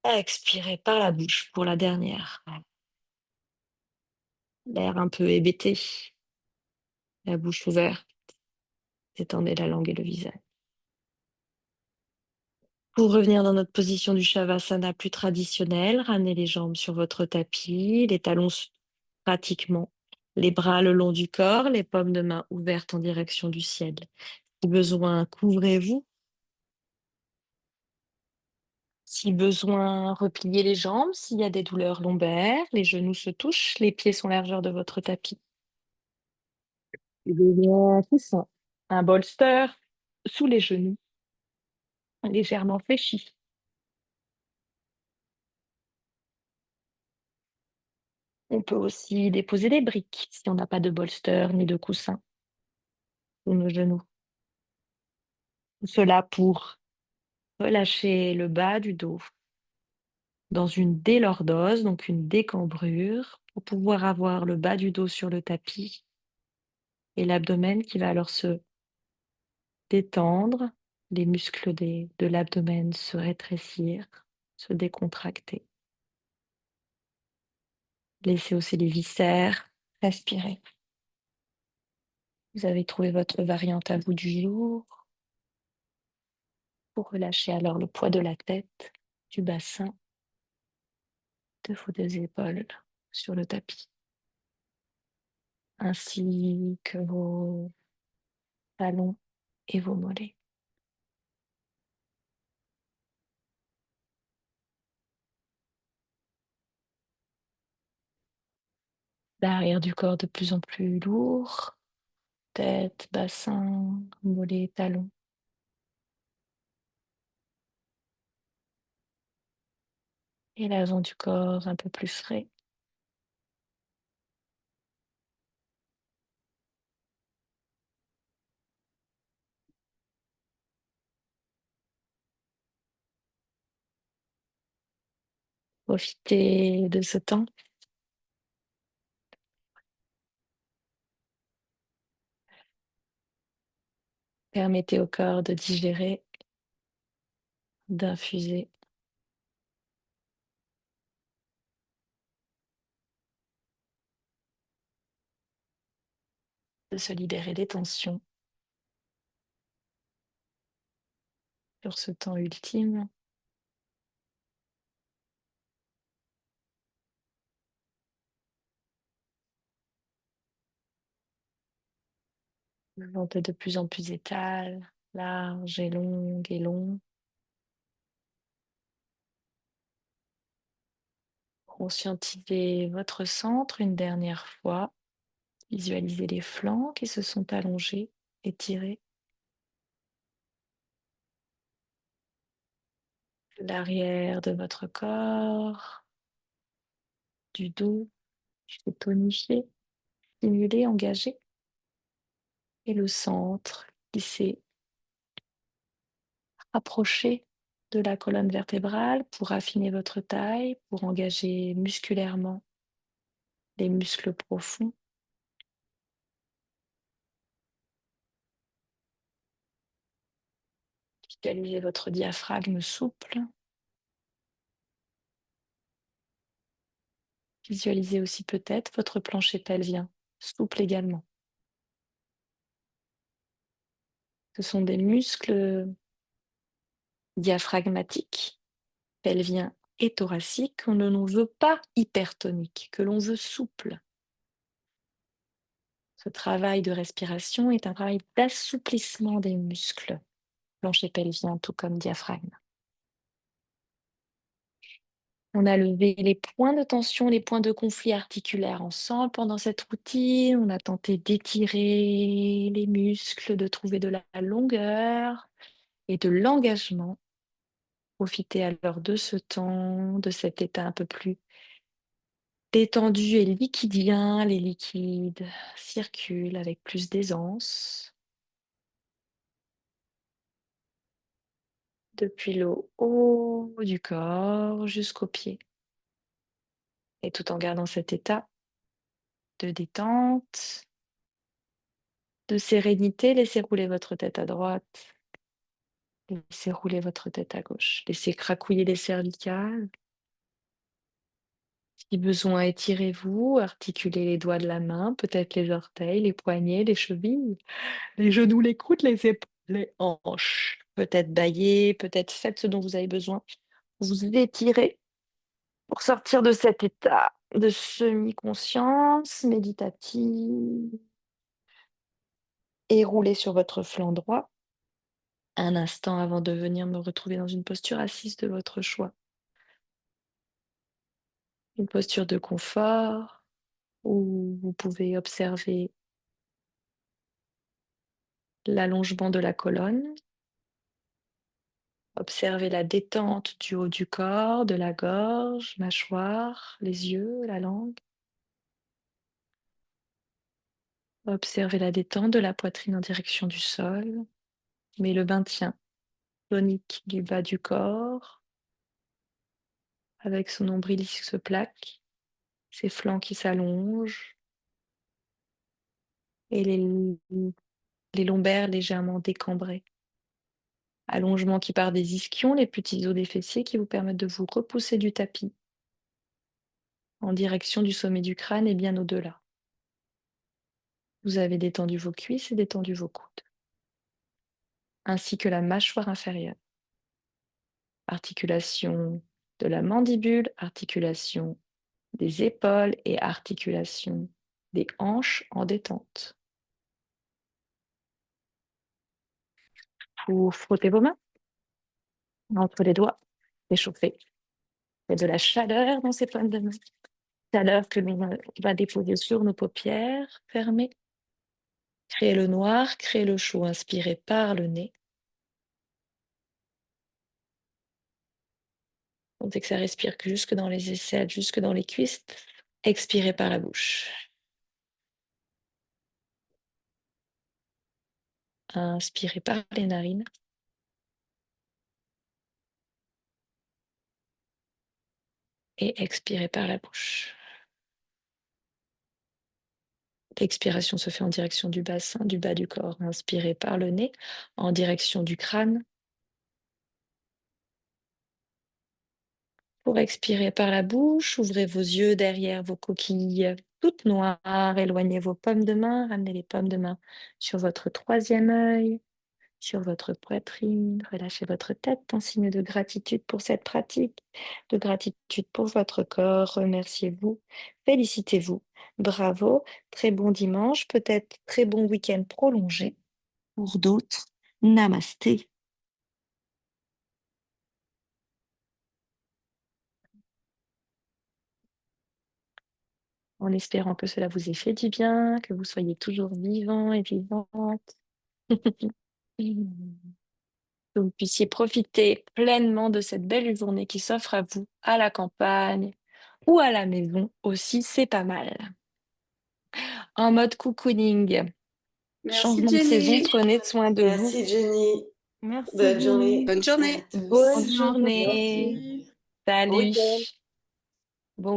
Expirez par la bouche pour la dernière. L'air un peu hébété, la bouche ouverte, étendez la langue et le visage. Pour revenir dans notre position du Shavasana plus traditionnelle, ramenez les jambes sur votre tapis, les talons pratiquement, les bras le long du corps, les paumes de main ouvertes en direction du ciel. Si besoin, couvrez-vous. Si besoin, repliez les jambes. S'il y a des douleurs lombaires, les genoux se touchent, les pieds sont largeur de votre tapis. Bien coussin. Un bolster sous les genoux, légèrement fléchi. On peut aussi déposer des briques si on n'a pas de bolster ni de coussin sous nos genoux. Tout cela pour relâcher le bas du dos dans une délordose, donc une décambrure, pour pouvoir avoir le bas du dos sur le tapis et l'abdomen qui va alors se détendre, les muscles de l'abdomen se rétrécir, se décontracter. Laissez aussi les viscères respirer. Vous avez trouvé votre variante à vous du jour pour relâcher alors le poids de la tête, du bassin, de vos deux épaules sur le tapis, ainsi que vos talons et vos mollets. L'arrière du corps de plus en plus lourd, tête, bassin, mollets, talons. Et l'avant du corps un peu plus frais. Profitez de ce temps. Permettez au corps de digérer, d'infuser. De se libérer des tensions sur ce temps ultime. Le ventre est de plus en plus étale, large et longue et long. Conscientisez votre centre une dernière fois. Visualisez les flancs qui se sont allongés, étirés. L'arrière de votre corps, du dos, qui est tonifié, stimulé, engagé. et le centre qui s'est rapproché de la colonne vertébrale pour affiner votre taille, pour engager musculairement les muscles profonds. Visualisez votre diaphragme souple. Visualisez aussi peut-être votre plancher pelvien, souple également. Ce sont des muscles diaphragmatiques, pelviens et thoraciques que l'on ne veut pas hypertoniques, que l'on veut souples. Ce travail de respiration est un travail d'assouplissement des muscles, plancher pelvien tout comme diaphragme. On a levé les points de tension, les points de conflit articulaire ensemble pendant cette routine. On a tenté d'étirer les muscles, de trouver de la longueur et de l'engagement. Profitez alors de ce temps, de cet état un peu plus détendu et liquidien. Les liquides circulent avec plus d'aisance depuis le haut du corps jusqu'aux pieds. Et tout en gardant cet état de détente, de sérénité, laissez rouler votre tête à droite, laissez rouler votre tête à gauche, laissez cracouiller les cervicales. Si besoin, étirez-vous, articulez les doigts de la main, peut-être les orteils, les poignets, les chevilles, les genoux, les coudes, les épaules, les hanches. Peut-être bailler, peut-être faites ce dont vous avez besoin. Vous étirez pour sortir de cet état de semi-conscience méditative et roulez sur votre flanc droit un instant avant de venir me retrouver dans une posture assise de votre choix. Une posture de confort où vous pouvez observer l'allongement de la colonne, observer la détente du haut du corps, de la gorge, mâchoire, les yeux, la langue. Observez la détente de la poitrine en direction du sol, mais le maintien tonique du bas du corps, avec son nombril qui se plaque, ses flancs qui s'allongent et les lombaires légèrement décambrés. Allongement qui part des ischions, les petits os des fessiers qui vous permettent de vous repousser du tapis en direction du sommet du crâne et bien au-delà. Vous avez détendu vos cuisses et détendu vos coudes, ainsi que la mâchoire inférieure. Articulation de la mandibule, articulation des épaules et articulation des hanches en détente. Vous frottez vos mains entre les doigts, réchauffez. Il y a de la chaleur dans ces pointes de main. Chaleur que l'on va déposer sur nos paupières fermées. Créez le noir, créez le chaud. Inspirez par le nez. Sentez que ça respire jusque dans les aisselles, jusque dans les cuisses. Expirez par la bouche. Inspirez par les narines. Et expirez par la bouche. L'expiration se fait en direction du bassin, du bas du corps. Inspirez par le nez, en direction du crâne. Pour expirer par la bouche, ouvrez vos yeux derrière vos coquilles toutes noires. Éloignez vos paumes de main, ramenez les paumes de main sur votre troisième œil, sur votre poitrine. Relâchez votre tête en signe de gratitude pour cette pratique, de gratitude pour votre corps. Remerciez-vous, félicitez-vous. Bravo, très bon dimanche, peut-être très bon week-end prolongé. Pour d'autres, namasté. En espérant que cela vous ait fait du bien, que vous soyez toujours vivant et vivante. Que vous puissiez profiter pleinement de cette belle journée qui s'offre à vous à la campagne ou à la maison aussi, c'est pas mal. En mode cocooning. Merci Changement de saison, Jenny. prenez soin de vous. Merci Jenny. Merci, Bonne journée. Jenny. Bonne journée. À tous. Bonne Bonne journée. journée. Salut. Week-end.